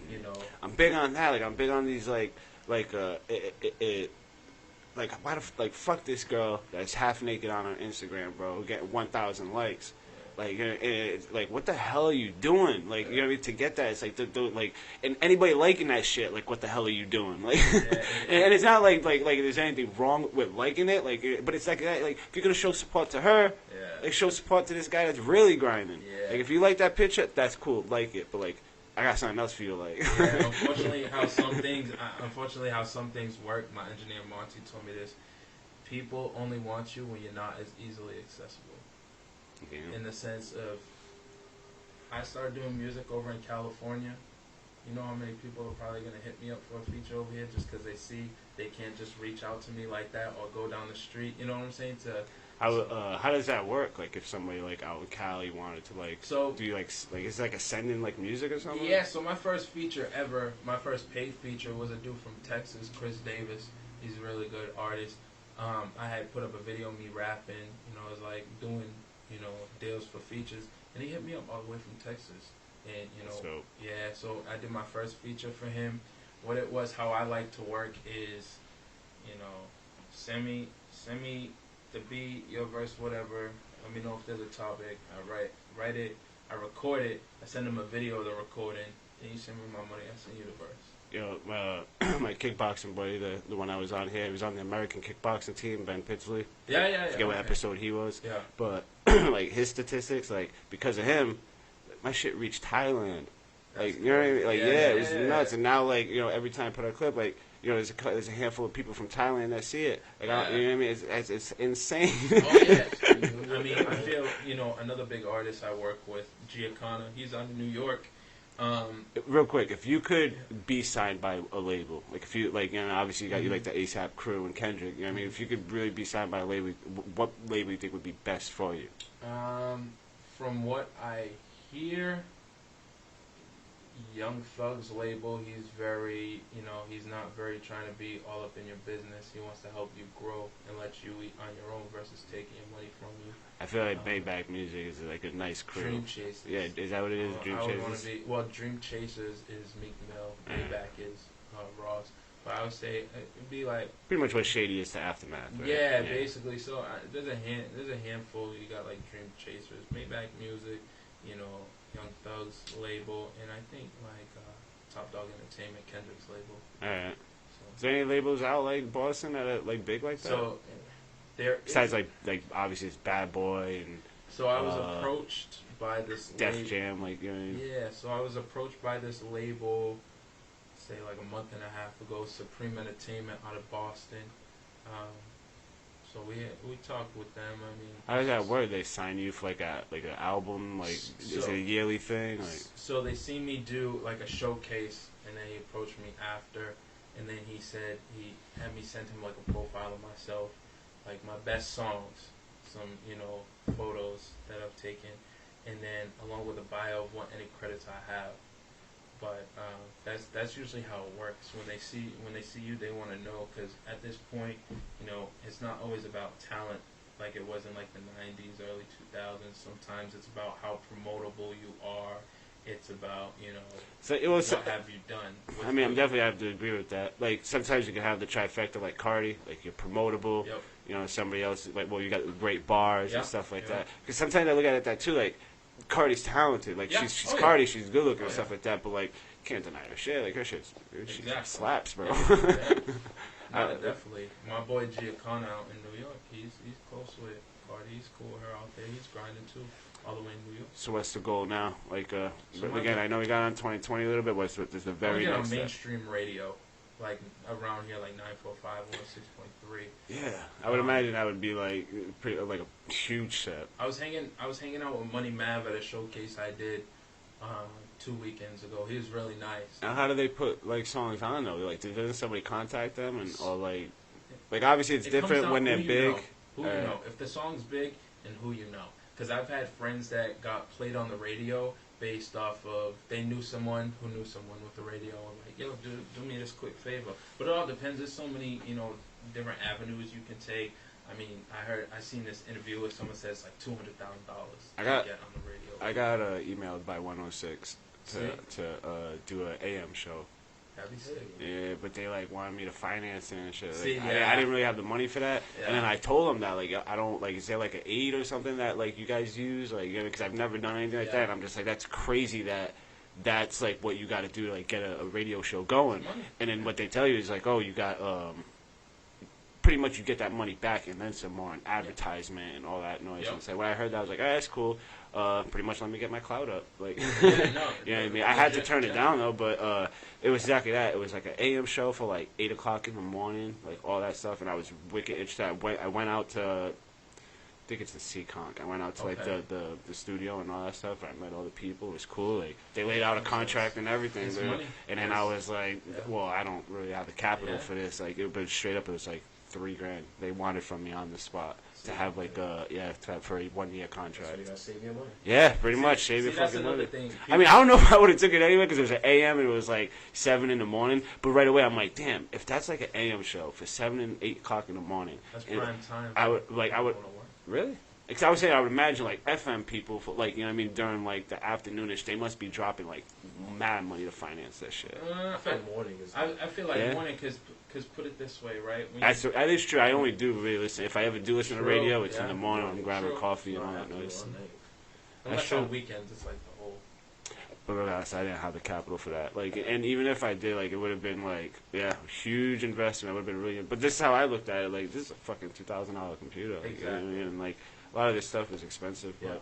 You know, I'm big on that. Like, I'm big on these like why the fuck this girl that's half naked on her Instagram, bro, get 1,000 likes. Like, it's like, what the hell are you doing? Like, you know what I mean? To get that, it's like, like, and anybody liking that shit, like, what the hell are you doing? Like, and it's not like there's anything wrong with liking it, like, but it's like that, like, if you're gonna show support to her, like, show support to this guy that's really grinding. Like, if you like that picture, that's cool, like it, but like, I got something else for you to like. Unfortunately, how some things work. My engineer Monty told me this. People only want you when you're not as easily accessible. Yeah. In the sense of, I started doing music over in California. You know how many people are probably going to hit me up for a feature over here just because they see they can't just reach out to me like that or go down the street. You know what I'm saying? How does that work? Like, if somebody like out in Cali wanted to like, do you like is it like a sending like music or something? Yeah. So my first feature ever, my first paid feature was a dude from Texas, Chris Davis. He's a really good artist. I had put up a video of me rapping. You know, I was like doing, you know, deals for features, and he hit me up all the way from Texas. And, you know, so I did my first feature for him. What it was, how I like to work is, you know, send me the beat, your verse, whatever. Let me know if there's a topic. I write it, I record it, I send him a video of the recording, then you send me my money, I send you the verse. Yo, my kickboxing buddy, the one I was on here, he was on the American kickboxing team, Ben Pitsley. I forget what episode he was. Yeah. But, like, his statistics, like, because of him, my shit reached Thailand. Like, you know what I mean? Like, it was nuts. And now, like, you know, every time I put out a clip, like, you know, there's a handful of people from Thailand that see it. Like, you know what I mean? It's insane. Oh, yeah. I mean, I feel, you know, another big artist I work with, Giacana, he's out of New York. Real quick, if you could be signed by a label, like if you like, obviously you got you like the ASAP Crew and Kendrick. You know what I mean, if you could really be signed by a label, what label you think would be best for you? From what I hear, Young Thug's label, he's very, he's not very trying to be all up in your business. He wants to help you grow and let you eat on your own versus taking your money from you. I feel like Maybach Music is like a nice crew. Dream Chasers. Yeah, is that what it is? Dream Chasers? Dream Chasers is Meek Mill. Maybach is Ross. But I would say it'd be like pretty much what Shady is to Aftermath, right? Yeah, basically. So there's a handful. You got like Dream Chasers, Maybach Music, Young Thug's label, and I think like Top Dog Entertainment, Kendrick's label. All right. So, is there any labels out like Boston that are like big like that? So there. Besides like obviously it's Bad Boy and. So I was approached by this Def Jam, like Yeah, so I was approached by this label, say like a month and a half ago, Supreme Entertainment out of Boston. So we talked with them. I mean, how does that work? They sign you for like an album, like is it a yearly thing? Like, so they see me do like a showcase, and then he approached me after, and then he said he had me send him like a profile of myself, like my best songs, some photos that I've taken, and then along with a bio of any credits I have. But that's usually how it works. When they see you, they want to know, because at this point, it's not always about talent like it was in like the 90s, early 2000s. Sometimes it's about how promotable you are. It's about what have you done. I mean, I'm definitely have to agree with that. Like sometimes you can have the trifecta, like Cardi, like you're promotable. Yep. Somebody else like you got great bars and stuff like that. Because sometimes I look at it that too, like. Cardi's talented, like she's Cardi, she's good looking and stuff like that, but like can't deny her shit, like her shit slaps, bro. Definitely. My boy Giacomo out in New York, he's close with Cardi, he's cool with her out there, he's grinding too, all the way in New York. So what's the goal now? Like, again, I know we got on 2020 a little bit. What's the very next step? Mainstream radio, like around here, like 945 or 6.3. Yeah, I would imagine that would be like pretty like a huge set. I was hanging out with Money Mav at a showcase I did 2 weekends ago. He was really nice. Now, how do they put like songs on though? Like, doesn't somebody contact them or like obviously it's different when they're big. Who you know? If the song's big, then who you know? Because I've had friends that got played on the radio based off of they knew someone who knew someone with the radio, and like, yo, do me this quick favor. But it all depends. There's so many different avenues you can take. I mean, I seen this interview where someone says like $200,000 to get on the radio. I got emailed by 106 to do an AM show. That'd be sick. Yeah, but they like wanted me to finance it and shit. Like, See, I didn't really have the money for that, and then I told them that like I don't like. Is there like an aid or something that like you guys use? Like, because I've never done anything like that. And I'm just like, that's crazy that. That's like what you got to do to like get a radio show going, and then what they tell you is like, oh, you got pretty much you get that money back and then some more on advertisement and all that noise. And so when I heard that, I was like, oh, that's cool. Pretty much let me get my clout up. Like, you know what I mean? I had to turn it down though, but it was exactly that. It was like an AM show for like 8 o'clock in the morning, like all that stuff, and I was wicked interested. I went out to. I think it's the Seekonk. I went out to like the studio and all that stuff. I met all the people. It was cool. Like they laid out a contract and everything. And then I was like, well, I don't really have the capital for this. Like, but straight up, it was like $3,000 they wanted from me on the spot to have like for a 1 year contract. So you gotta save your money. Yeah, pretty much save your fucking money. Thing. I mean, I don't know if I would have took it anyway because it was an AM and it was like 7 in the morning. But right away, I'm like, damn, if that's like an AM show for 7 and 8 o'clock in the morning, that's prime time. I would. Really? Because I would say I would imagine like FM people for like during like the afternoonish they must be dropping like mad money to finance that shit. I feel like morning because put it this way, right? That is true. I only do really listen. If I ever do listen to radio, it's in the morning. I'm grabbing coffee and all that noise. Unless on weekends, it's like the whole. But regardless, I didn't have the capital for that. Like, and even if I did, like, it would have been like, huge investment. It would have been really. But this is how I looked at it. Like, this is a fucking $2,000 computer. Like, exactly. You know what I mean? And like, a lot of this stuff is expensive, but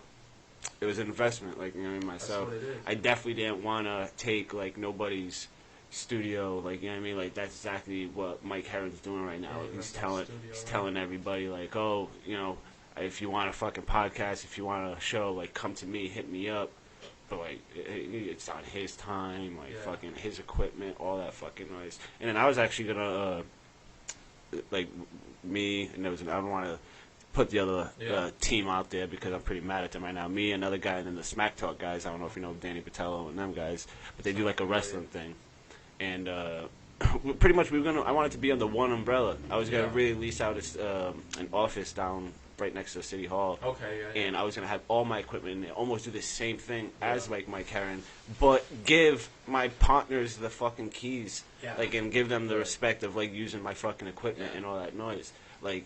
it was an investment. Like, myself, that's what it is. I definitely didn't want to take like nobody's studio. Like, you know what I mean? Like, that's exactly what Mike Herron's doing right now. Like, he's telling everybody, like, if you want a fucking podcast, if you want a show, like, come to me, hit me up. but like it's on his time, like fucking his equipment, all that fucking noise. And then I was actually gonna like me, and I don't want to put the other team out there because I'm pretty mad at them right now. Me, another guy, and then the Smack Talk guys. I don't know if you know Danny Patello and them guys, but they do like a wrestling thing. And pretty much I wanted to be under one umbrella. I was gonna really lease out an office down right next to City Hall. Okay, And I was gonna have all my equipment in there, almost do the same thing as like Mike Herron, but give my partners the fucking keys, like, and give them the respect of like using my fucking equipment and all that noise. Like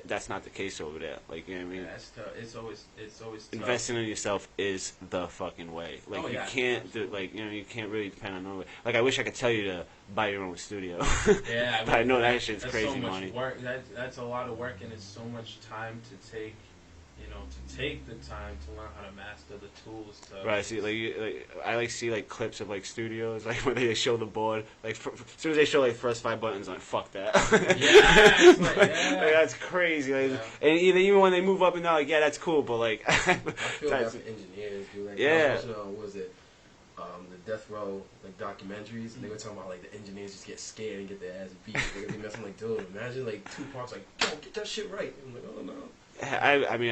that's not the case over there. Like, you know what I mean? Yeah, that's tough. It's always tough. Investing in yourself is the fucking way. Like, you can't do, like, you know, you can't really depend on nobody. Like, I wish I could tell you to buy your own studio. Yeah, but I know that shit's crazy so much money. Work. That's a lot of work, and it's so much time to take. You know, to take the time to learn how to master the tools. Right. See, I see like clips of like studios, like when they show the board. Like as soon as they show like first 5 buttons, I'm like, fuck that. Like, that's crazy. Like, and even when they move up and down, like, yeah, that's cool. But like, I feel bad for engineers. Like, I was watching, what was it? The Death Row like documentaries, and they were talking about like the engineers just get scared and get their ass beat. They be messing like, dude, imagine like Tupac's like, yo, get that shit right. And I'm like, oh no. I mean,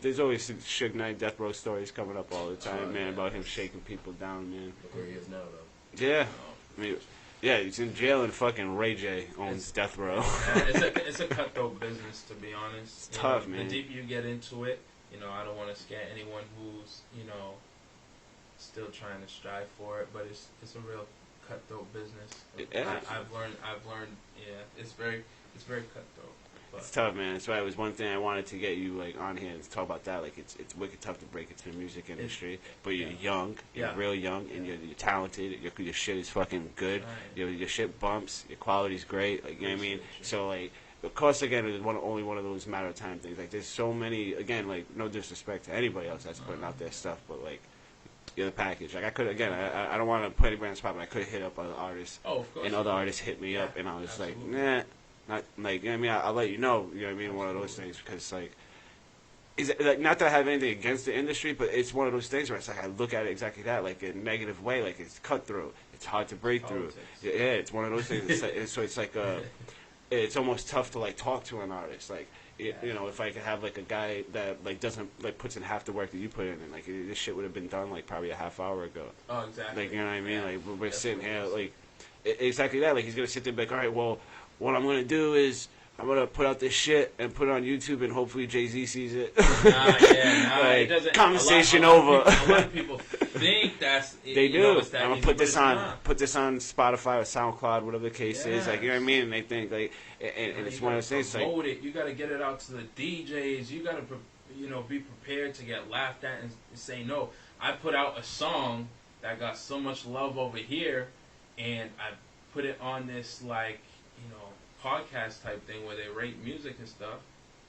there's always Suge Knight Death Row stories coming up all the time, man, about him shaking people down, man. Look where he is now, though. Yeah. I mean, yeah, he's in jail, and fucking Ray J owns Death Row. It's a cutthroat business, to be honest. It's tough, man. The deeper you get into it, you know, I don't want to scare anyone who's, you know, still trying to strive for it, but it's a real cutthroat business. Yeah. I've learned, it's very cutthroat. But it's tough, man. That's why it was one thing I wanted to get you like on here and talk about that. Like, it's wicked tough to break into the music industry, but you're young, you're real young, and you're talented. Your shit is fucking good. Right. Your shit bumps. Your quality's great. Like, you know what I mean? So like, of course, again, it's only one of those matter of time things. Like, there's so many. Again, like, no disrespect to anybody else that's putting out their stuff, but like, you're the package. Like, I could, again, I don't want to put anybody on the spot, but I could have hit up other artists. Oh, of course. And other artists hit me up, and I was like, nah. Not like, you know what I mean, I'll let you know, you know what I mean, one of those things, because like, like, not that I have anything against the industry, but it's one of those things where it's like I look at it exactly that, like a negative way, like it's cutthroat, it's hard to break through. Yeah, it's one of those things. It's like, so it's like it's almost tough to like talk to an artist, like. You know, if I could have like a guy that like doesn't like puts in half the work that you put in, and like this shit would have been done like probably a half hour ago. Oh, exactly. Like, you know what I mean? Like we're sitting here like exactly that. Like, he's gonna sit there and be like, all right, well, what I'm going to do is I'm going to put out this shit and put it on YouTube, and hopefully Jay-Z sees it. Like, it doesn't, conversation over. A lot of people think that's... They do. I'm going to put this on Spotify or SoundCloud, whatever the case is. Like, you know what I mean? And they think, like... And it's one of those things, like... You got to get it out to the DJs. You got to, you know, be prepared to get laughed at and say no. I put out a song that got so much love over here, and I put it on this, like... you know, podcast type thing where they rate music and stuff.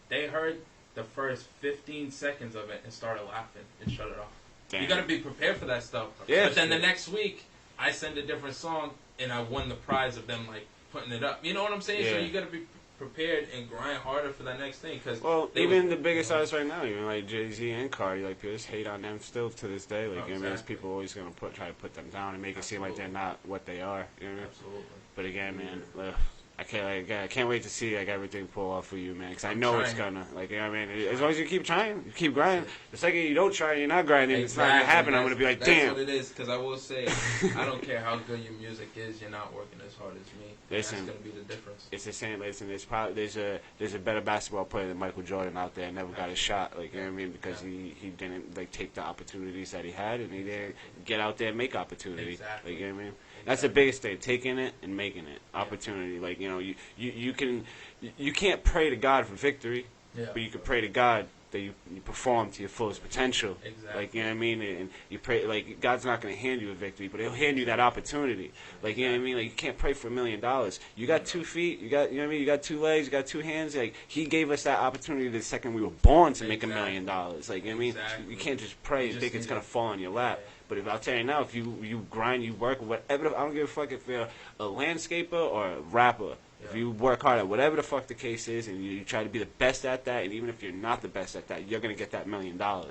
They heard the first 15 seconds of it and started laughing and shut it off. Damn. You got to be prepared for that stuff. Yeah, but then the next week, I send a different song and I won the prize of them like putting it up. You know what I'm saying? Yeah. So you got to be prepared and grind harder for that next thing. Cause even the biggest artists right now, even like Jay-Z and Cardi, like people just hate on them still to this day. Like, you know, there's people always gonna try to put them down and make it seem like they're not what they are. You know? Absolutely. But again, man. I can't wait to see like everything pull off for you, man. Because I know it's gonna, like, you know what I mean. As long as you keep trying, you keep grinding. The second you don't try, you're not grinding. It's not gonna happen. I'm gonna be like, damn. That's what it is. Because I will say, I don't care how good your music is, you're not working as hard as me. Listen, that's gonna be the difference. It's the same. Listen, there's a better basketball player than Michael Jordan out there. Never got a shot. Like, you know what I mean? Because he didn't like take the opportunities that he had, and he didn't get out there and make opportunity. Exactly. Like, you know what I mean? That's the biggest thing, taking it and making it. Opportunity. Like, you know, you can't pray to God for victory, but you can pray to God that you perform to your fullest potential. Exactly. Like, you know what I mean? And you pray, like, God's not going to hand you a victory, but he'll hand you that opportunity. Like, you know what I mean? Like, you can't pray for $1 million. You got 2 feet, you got, you know what I mean? You got 2 legs, you got 2 hands. Like, he gave us that opportunity the second we were born to make $1 million. Like, you know what I mean? You can't just pray and think it's going to fall in your lap. But if I'll tell you now, if you grind, you work, whatever, I don't give a fuck if you're a landscaper or a rapper. If you work hard at whatever the fuck the case is, and you try to be the best at that, and even if you're not the best at that, you're gonna get that $1 million. Yeah,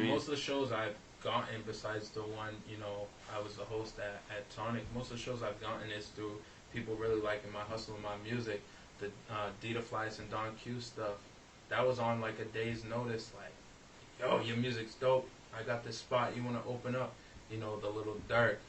most of the shows gotten, besides the one, I was the host at Tonic, most of the shows I've gotten is through people really liking my hustle and my music. The Dita Flies and Don Q stuff, that was on like a day's notice, like, yo, your music's dope, I got this spot, you want to open up, the Little Dirt,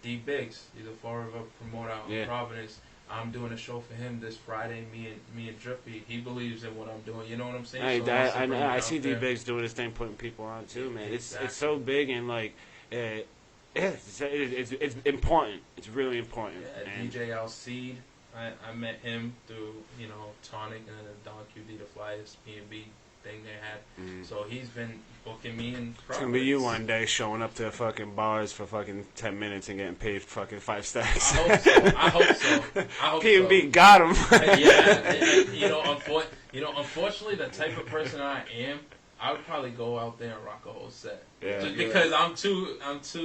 D Biggs, he's a Fall River promoter out in Providence. I'm doing a show for him this Friday. Me and Griffey. He believes in what I'm doing. You know what I'm saying? I see D Biggs doing his thing, putting people on too, man. Exactly. It's so big and like, it's important. It's really important. Yeah, DJ Alcide. I met him through Tonic and then the Don Q D the Flyers B&B thing they had. So he's been booking me in. It's gonna be you one day showing up to fucking bars for fucking 10 minutes and getting paid fucking 5 stacks. I hope so. P&B got him. Unfortunately, the type of person I am, I would probably go out there and rock a whole set. Yeah. Just because I'm too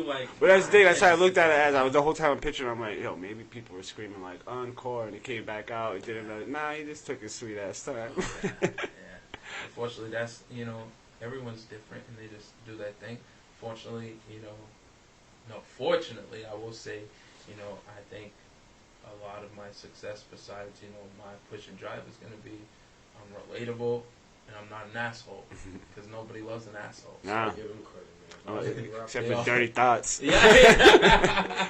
like. But that's the thing. That's how I looked at it as the whole time I'm picturing. I'm like, yo, maybe people were screaming like encore, and he came back out and did another. Nah, he just took his sweet ass time. Yeah. Unfortunately, that's everyone's different and they just do that thing. Fortunately, fortunately, I will say, I think a lot of my success, besides my push and drive, is gonna be I'm relatable. And I'm not an asshole, because nobody loves an asshole. So nah. Give him credit, man. Except for dirty thoughts. Yeah.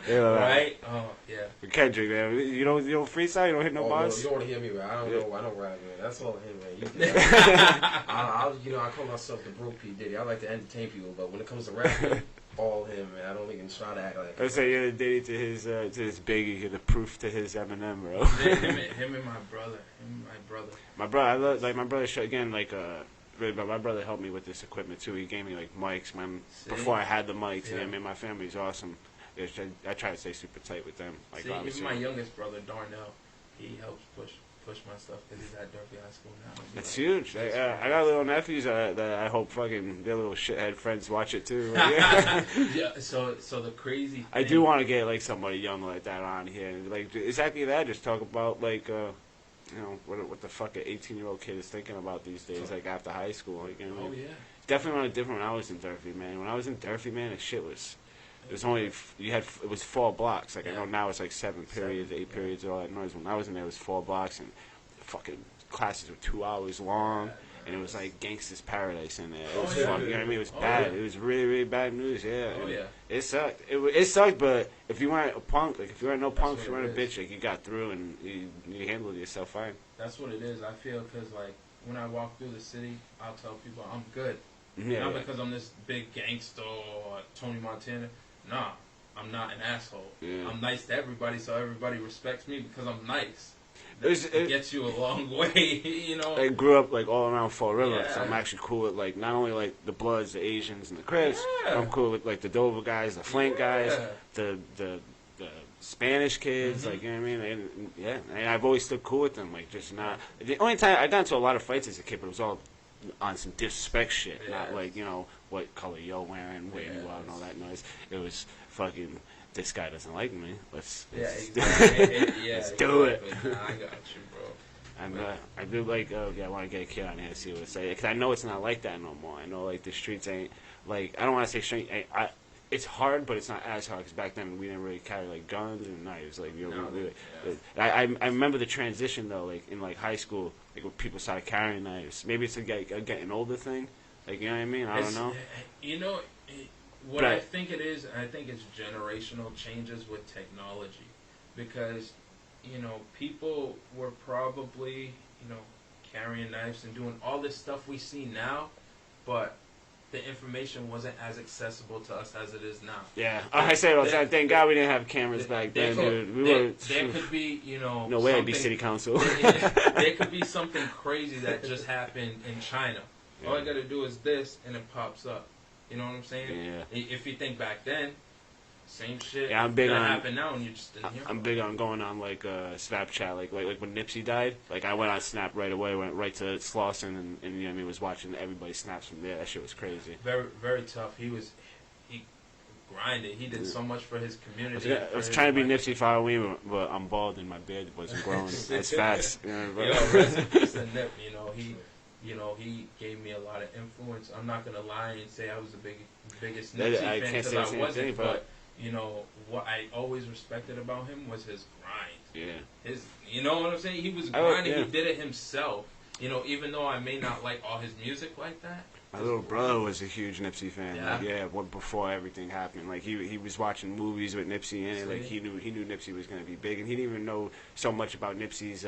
Right? Oh, yeah. For Kendrick, man. You don't freestyle? You don't hit no bars? No, you don't want to hear me, man. I don't rap, man. That's all him, man. I call myself the broke P. Diddy. I like to entertain people, but when it comes to rapping, all him, man. I don't even try to act like. I say you're the Diddy to his Biggie, you're the proof to his Eminem, bro. him and my brother. My brother, my brother, again, really, but my brother helped me with this equipment too. He gave me mics, man. Before I had the mics, and I mean, my family's awesome. I try to stay super tight with them. Even my youngest brother, Darnell, he helps push my stuff because he's at Durfee High School now. It's huge. I got little nephews that I hope fucking their little shithead friends watch it too. Yeah. So the crazy thing, I do want to get somebody young like that on here, and exactly that. Just talk about what the fuck an 18-year-old kid is thinking about these days, after high school. Oh yeah. Definitely want different when I was in Durfee, man. When I was in Durfee, man, the shit was. It was only it was 4 blocks. I know now it's 7 periods, 8 periods, all that noise. When I was in there, it was 4 blocks, and fucking classes were 2 hours long, and it was like gangster's paradise in there. It was fucking, you know what I mean? It was bad. Yeah. It was really, really bad news. Yeah. Oh yeah. It sucked. It sucked, but if you weren't a punk, if you weren't no punk, if you weren't a bitch, you got through and you handled yourself fine. That's what it is. I feel because when I walk through the city, I'll tell people I'm good. Yeah. Not because I'm this big gangster or Tony Montana. Nah, I'm not an asshole. Yeah. I'm nice to everybody, so everybody respects me because I'm nice. It gets you a long way, I grew up all around Fall River, Yeah. so I'm actually cool with not only the Bloods, the Asians, and the Crips. Yeah. I'm cool with the Dover guys, the Flint guys, Yeah. the Spanish kids, Mm-hmm. you know what I mean? And I've always stood cool with them, just not. The only time I got into a lot of fights as a kid, but it was all on some disrespect shit, Yeah. not what color you're wearing, where you are, and all that noise. It was fucking. This guy doesn't like me. Let's do it. Nah, I got you, bro. And I do I want to get a kid on here to see what it say, because I know it's not like that no more. I know the streets ain't I don't want to say street. It's hard, but it's not as hard, because back then we didn't really carry guns and knives. I remember the transition though, in high school, when people started carrying knives. Maybe it's a getting older thing. You know what I mean? I don't know. I think it is, I think it's generational changes with technology, because people were probably carrying knives and doing all this stuff we see now, but the information wasn't as accessible to us as it is now. Yeah, I say all the time. Thank God we didn't have cameras back then, dude. There could be, no way I'd be city council. There could be something crazy that just happened in China. Yeah. All I gotta do is this, and it pops up. You know what I'm saying? Yeah. If you think back then, same shit. Yeah, I'm big on. Happen now, and you just didn't hear. I'm big on going on Snapchat, like when Nipsey died. I went on Snap right away, went right to Slauson, and you know what I mean, was watching everybody's snaps from there. That shit was crazy. Very, very tough. He grinded. He did so much for his community. I was trying to be Nipsey for Halloween, but I'm bald and my beard wasn't growing as fast. Yo, rest in peace to Nip. you know, he gave me a lot of influence. I'm not gonna lie and say I was the biggest Nipsey fan because I wasn't, but you know what I always respected about him was his grind. Yeah. You know what I'm saying? He was grinding. He did it himself. You know, even though I may not like all his music like that. My little brother was a huge Nipsey fan. Yeah. Like, before everything happened, like he was watching movies with Nipsey in it. Like he knew Nipsey was gonna be big, and he didn't even know so much about Nipsey's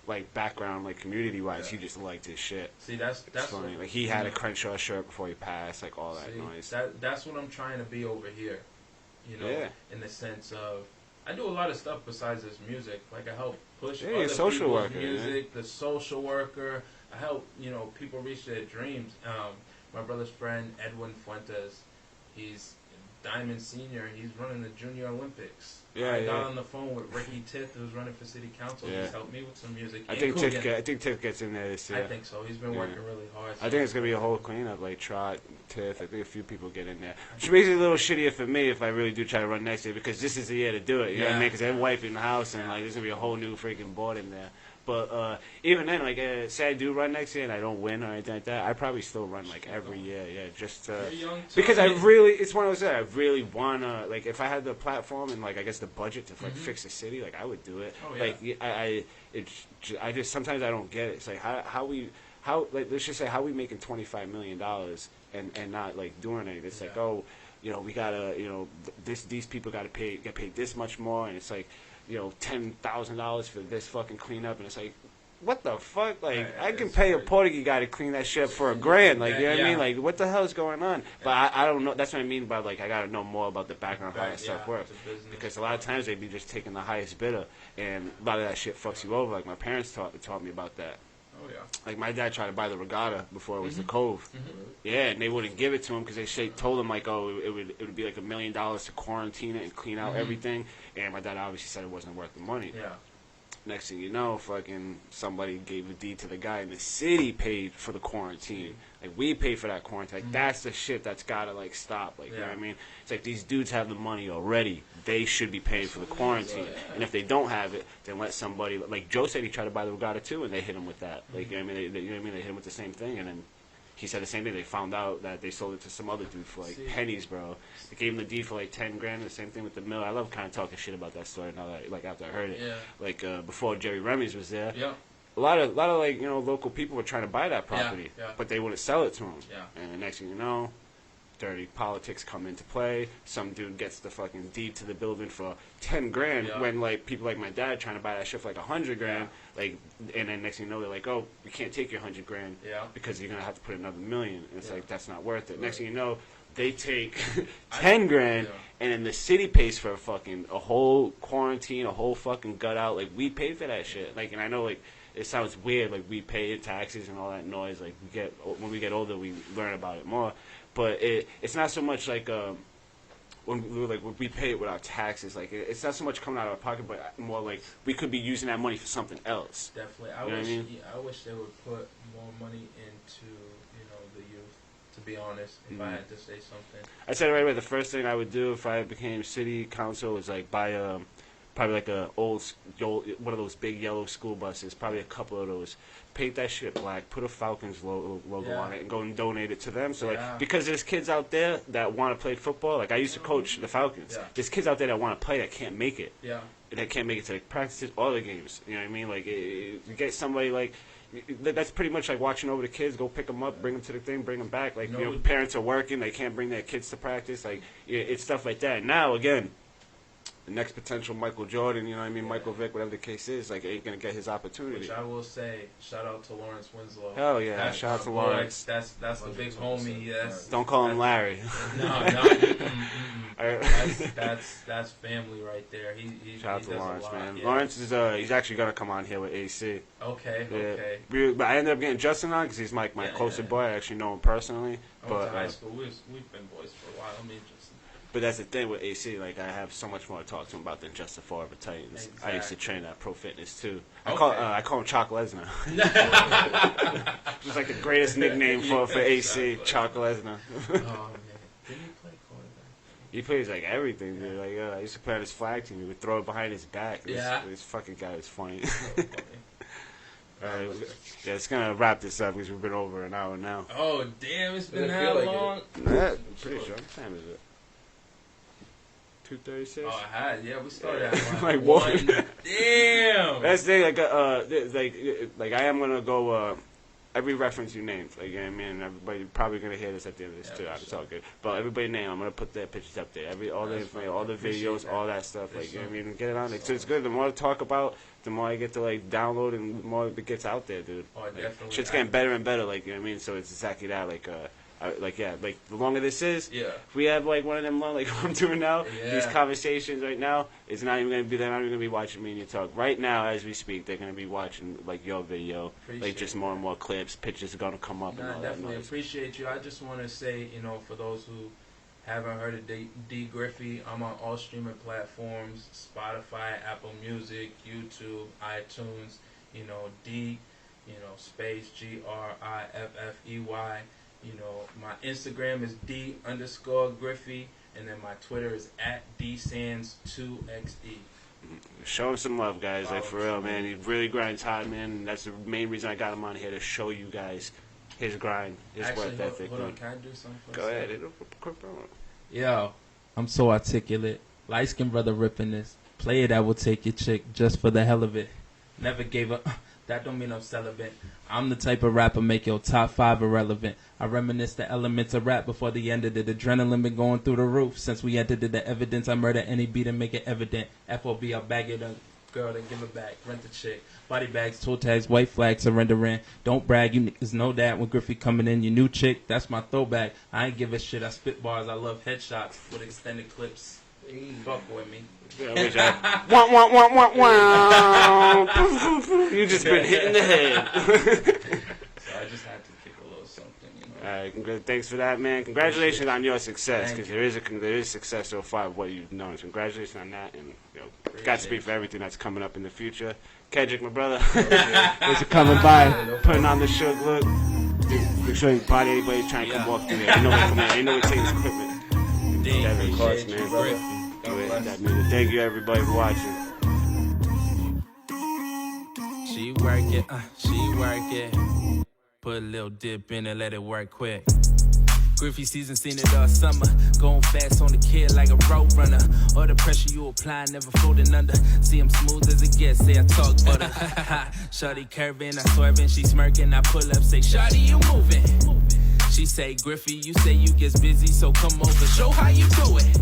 like background, like community wise. He just liked his shit. See, that's funny. Like he had a Crenshaw shirt before he passed, like all that noise. That's what I'm trying to be over here. You know, in the sense of I do a lot of stuff besides this music. Like I help push other social people's worker, music, the social worker. I help, you know, people reach their dreams. My brother's friend, Edwin Fuentes, he's Diamond Senior. He's running the Junior Olympics. I got on the phone with Ricky Tith, who's running for city council. He's helped me with some music. I think Tiff gets in there this year. I think so. He's been working really hard. So I think it's going to be a whole cleanup, like Trot, Tiff. I think a few people get in there. Which makes it a little shittier for me if I really do try to run next year, because this is the year to do it. You know what I mean? Because they're wiping the house, and like there's going to be a whole new freaking board in there. But even then, like, say I do run next year and I don't win or anything like that, I probably still run like every year, just because I really, it's one of those that I really wanna, like, if I had the platform and like I guess the budget to like fix the city, like I would do it. Like I just sometimes I don't get it. It's like how like let's just say how we making $25 million and not like doing anything. It's like, oh, you know, we gotta, you know, these people gotta get paid this much more, and it's like, you know, $10,000 for this fucking cleanup, and it's like, what the fuck? Like, I can pay a Portuguese guy to clean that shit for $1,000. Like, you know what I mean? Like, what the hell is going on? But I don't know. That's what I mean by, like, I gotta know more about the background, how that stuff works. Because a lot of times they be just taking the highest bidder, and a lot of that shit fucks you over. Like, my parents taught me about that. Oh, yeah. Like, my dad tried to buy the Regatta before it was the Cove. Yeah, and they wouldn't give it to him because they told him, like, oh, it would be like $1 million to quarantine it and clean out everything. And my dad obviously said it wasn't worth the money. Yeah. Next thing you know, fucking somebody gave a deed to the guy, and the city paid for the quarantine. Like, we paid for that quarantine. Like, that's the shit that's gotta, like, stop. Like, you know what I mean? It's like, these dudes have the money already. They should be paying for the quarantine. And if they don't have it, then let somebody, like Joe said, he tried to buy the Regatta too, and they hit him with that. Like, you know what I mean? You know what I mean? They hit him with the same thing, and then he said the same thing. They found out that they sold it to some other dude for like pennies, bro. They gave him the deed for like $10,000. The same thing with the mill. I love kind of talking shit about that story now that, like, after I heard it. Yeah. Like before Jerry Remy's was there. Yeah. A lot of like, you know, local people were trying to buy that property, but they wouldn't sell it to him. Yeah. And the next thing you know, dirty politics come into play. Some dude gets the fucking deed to the building for $10,000 when like people like my dad trying to buy that shit for like $100,000. Like, and then next thing you know, they're like, oh, we can't take your $100,000 because you're gonna have to put another $1 million. And it's like, that's not worth it. Next thing you know, they take $10,000 and then the city pays for a whole quarantine, a whole fucking gut out. Like, we paid for that shit. Like, and I know, like, it sounds weird, like, we pay taxes and all that noise. Like, when we get older, we learn about it more. But it's not so much like when we pay it with our taxes. Like, it's not so much coming out of our pocket, but more like we could be using that money for something else. Definitely, I wish they would put more money into, you know, the youth. To be honest, if I had to say something, I said it right away. The first thing I would do if I became city council was like buy probably like a old one of those big yellow school buses, probably a couple of those. Paint that shit black, put a Falcons logo on it, and go and donate it to them. So like, because there's kids out there that want to play football. Like, I used to coach the Falcons. There's kids out there that want to play that can't make it. Yeah. That can't make it to like practices or the games. You know what I mean? Like, you get somebody like. That's pretty much like watching over the kids. Go pick them up, bring them to the thing, bring them back. Like, you know, parents are working, they can't bring their kids to practice. Like, it's stuff like that. Now, again, the next potential Michael Jordan, you know what I mean, Michael Vick, whatever the case is, like, ain't gonna get his opportunity. Which I will say, shout out to Lawrence Winslow. Hell yeah, shout out to Lawrence. That's the big homie. Don't call him Larry. No. That's family right there. Shout out to does Lawrence, a lot. man. Yeah. Lawrence is he's actually gonna come on here with AC. Okay. But I ended up getting Justin on because he's my closer boy. I actually know him personally. I went to high school. We've been boys for a while. I mean, but that's the thing with AC, like, I have so much more to talk to him about than just the Forever Titans. Exactly. I used to train at Pro Fitness, too. I call him Chalk Lesnar. It's like the greatest nickname for AC, Chalk Lesnar. Oh, man. Did he play quarterback? He plays, like, everything, dude. Like, I used to play on his flag team. He would throw it behind his back. This fucking guy was funny. Yeah, it's gonna wrap this up because we've been over an hour now. Oh damn, it's been Doesn't how feel like long? Yeah, pretty sure. What time is it? 2:36. Oh, yeah, we started at Like one. one. Damn. That's the thing. Like I am gonna go. Every reference you named, like, you know what I mean, everybody probably gonna hear this at the end of this too. It's all good. But everybody name, I'm gonna put their pictures up there. All the information, all the videos, all that stuff. Like, you know what I mean, get it on. Like, so it's good. The more to talk about, the more I get to like download, and the more it gets out there, dude. Oh, like, definitely. shit's getting better and better. Like, you know what I mean. So it's exactly that. Like the longer this is, if we have like one of them like what I'm doing now, these conversations right now, it's not even gonna be. They're not even gonna be watching me and you talk. Right now, as we speak, they're gonna be watching like your video, like just more and more clips. Pictures are gonna come up. No, and all definitely that appreciate you. I just want to say, for those who haven't heard of D Griffey, I'm on all streaming platforms: Spotify, Apple Music, YouTube, iTunes. D, space GRIFFEY. My Instagram is D_Griffey, and then my Twitter is @DSands2XE. Show him some love, guys. Like, for real, man. He really grinds hard, man. And that's the main reason I got him on here, to show you guys his grind, his work ethic. Hold on, can I do something for Go ahead. Yo, I'm so articulate. Light-skinned brother ripping this. Player that will take your chick just for the hell of it. Never gave up. That don't mean I'm celibate. I'm the type of rapper make your top 5 irrelevant. I reminisce the elements of rap before the end of it. Adrenaline been going through the roof since we entered the evidence. I murder any beat and make it evident. FOB, I'll bag it up. Girl, then give it back. Rent the chick. Body bags, toe tags, white flag, surrendering. Don't brag, you niggas know that. When Griffey coming in, your new chick, that's my throwback. I ain't give a shit. I spit bars. I love headshots with extended clips. Fuck with me. You just been hitting the head. So I just had to kick a little something, All right, thanks for that, man. Congratulations on your success, because there is success so far of what you've done. So congratulations on that, and Godspeed for everything that's coming up in the future. Kendrick, my brother, thanks for coming by, putting on the shook look. Make sure you body anybody trying to come walk through there. I know we come in. I know it takes equipment. That of course, man. Thank you, everybody, for watching. She work it. Put a little dip in and let it work quick. Griffey season, seen it all summer. Going fast on the kid like a road runner. All the pressure you apply, never folding under. See him smooth as it gets, say I talk butter. Shawty curving, I swerving, she smirking. I pull up, say, Shawty, you moving. She say, Griffey, you say you get busy, so come over, show how you do it.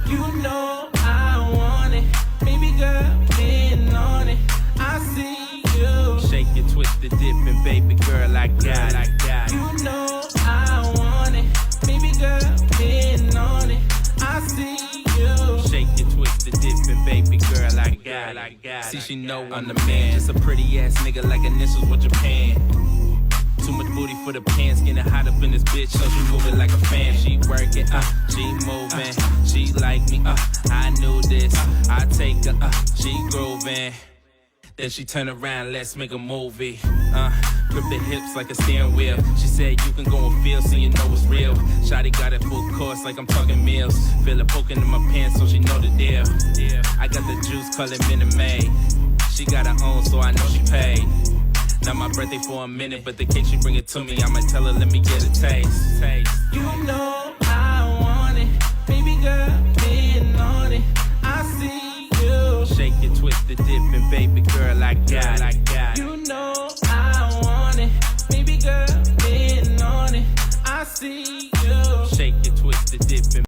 You know I want it, baby girl, been on it. I see you. Shake it, twist the dip, and baby girl, I got it. You know I want it, baby girl, been on it. I see you. Shake it, twist the dip, and baby girl, I got it. See, she know I'm the man. Just a pretty ass nigga like initials with Japan. Too much booty for the pants, getting hot up in this bitch, so she moving like a fan. She working, she moving, she like me, I knew this. I take her, she grooving. Then she turn around, let's make a movie. Grip the hips like a steering wheel. She said you can go and feel, so you know it's real. Shawty got it full course like I'm talking meals. Feel it poking in my pants, so she know the deal. I got the juice, call it Minute Maid. She got her own, so I know she paid. Not my birthday for a minute, but the cake she bring it to me, I'ma tell her, let me get a taste. You know I want it, baby girl, been on it. I see you. Shake it, twist the dip, and baby girl, I got it.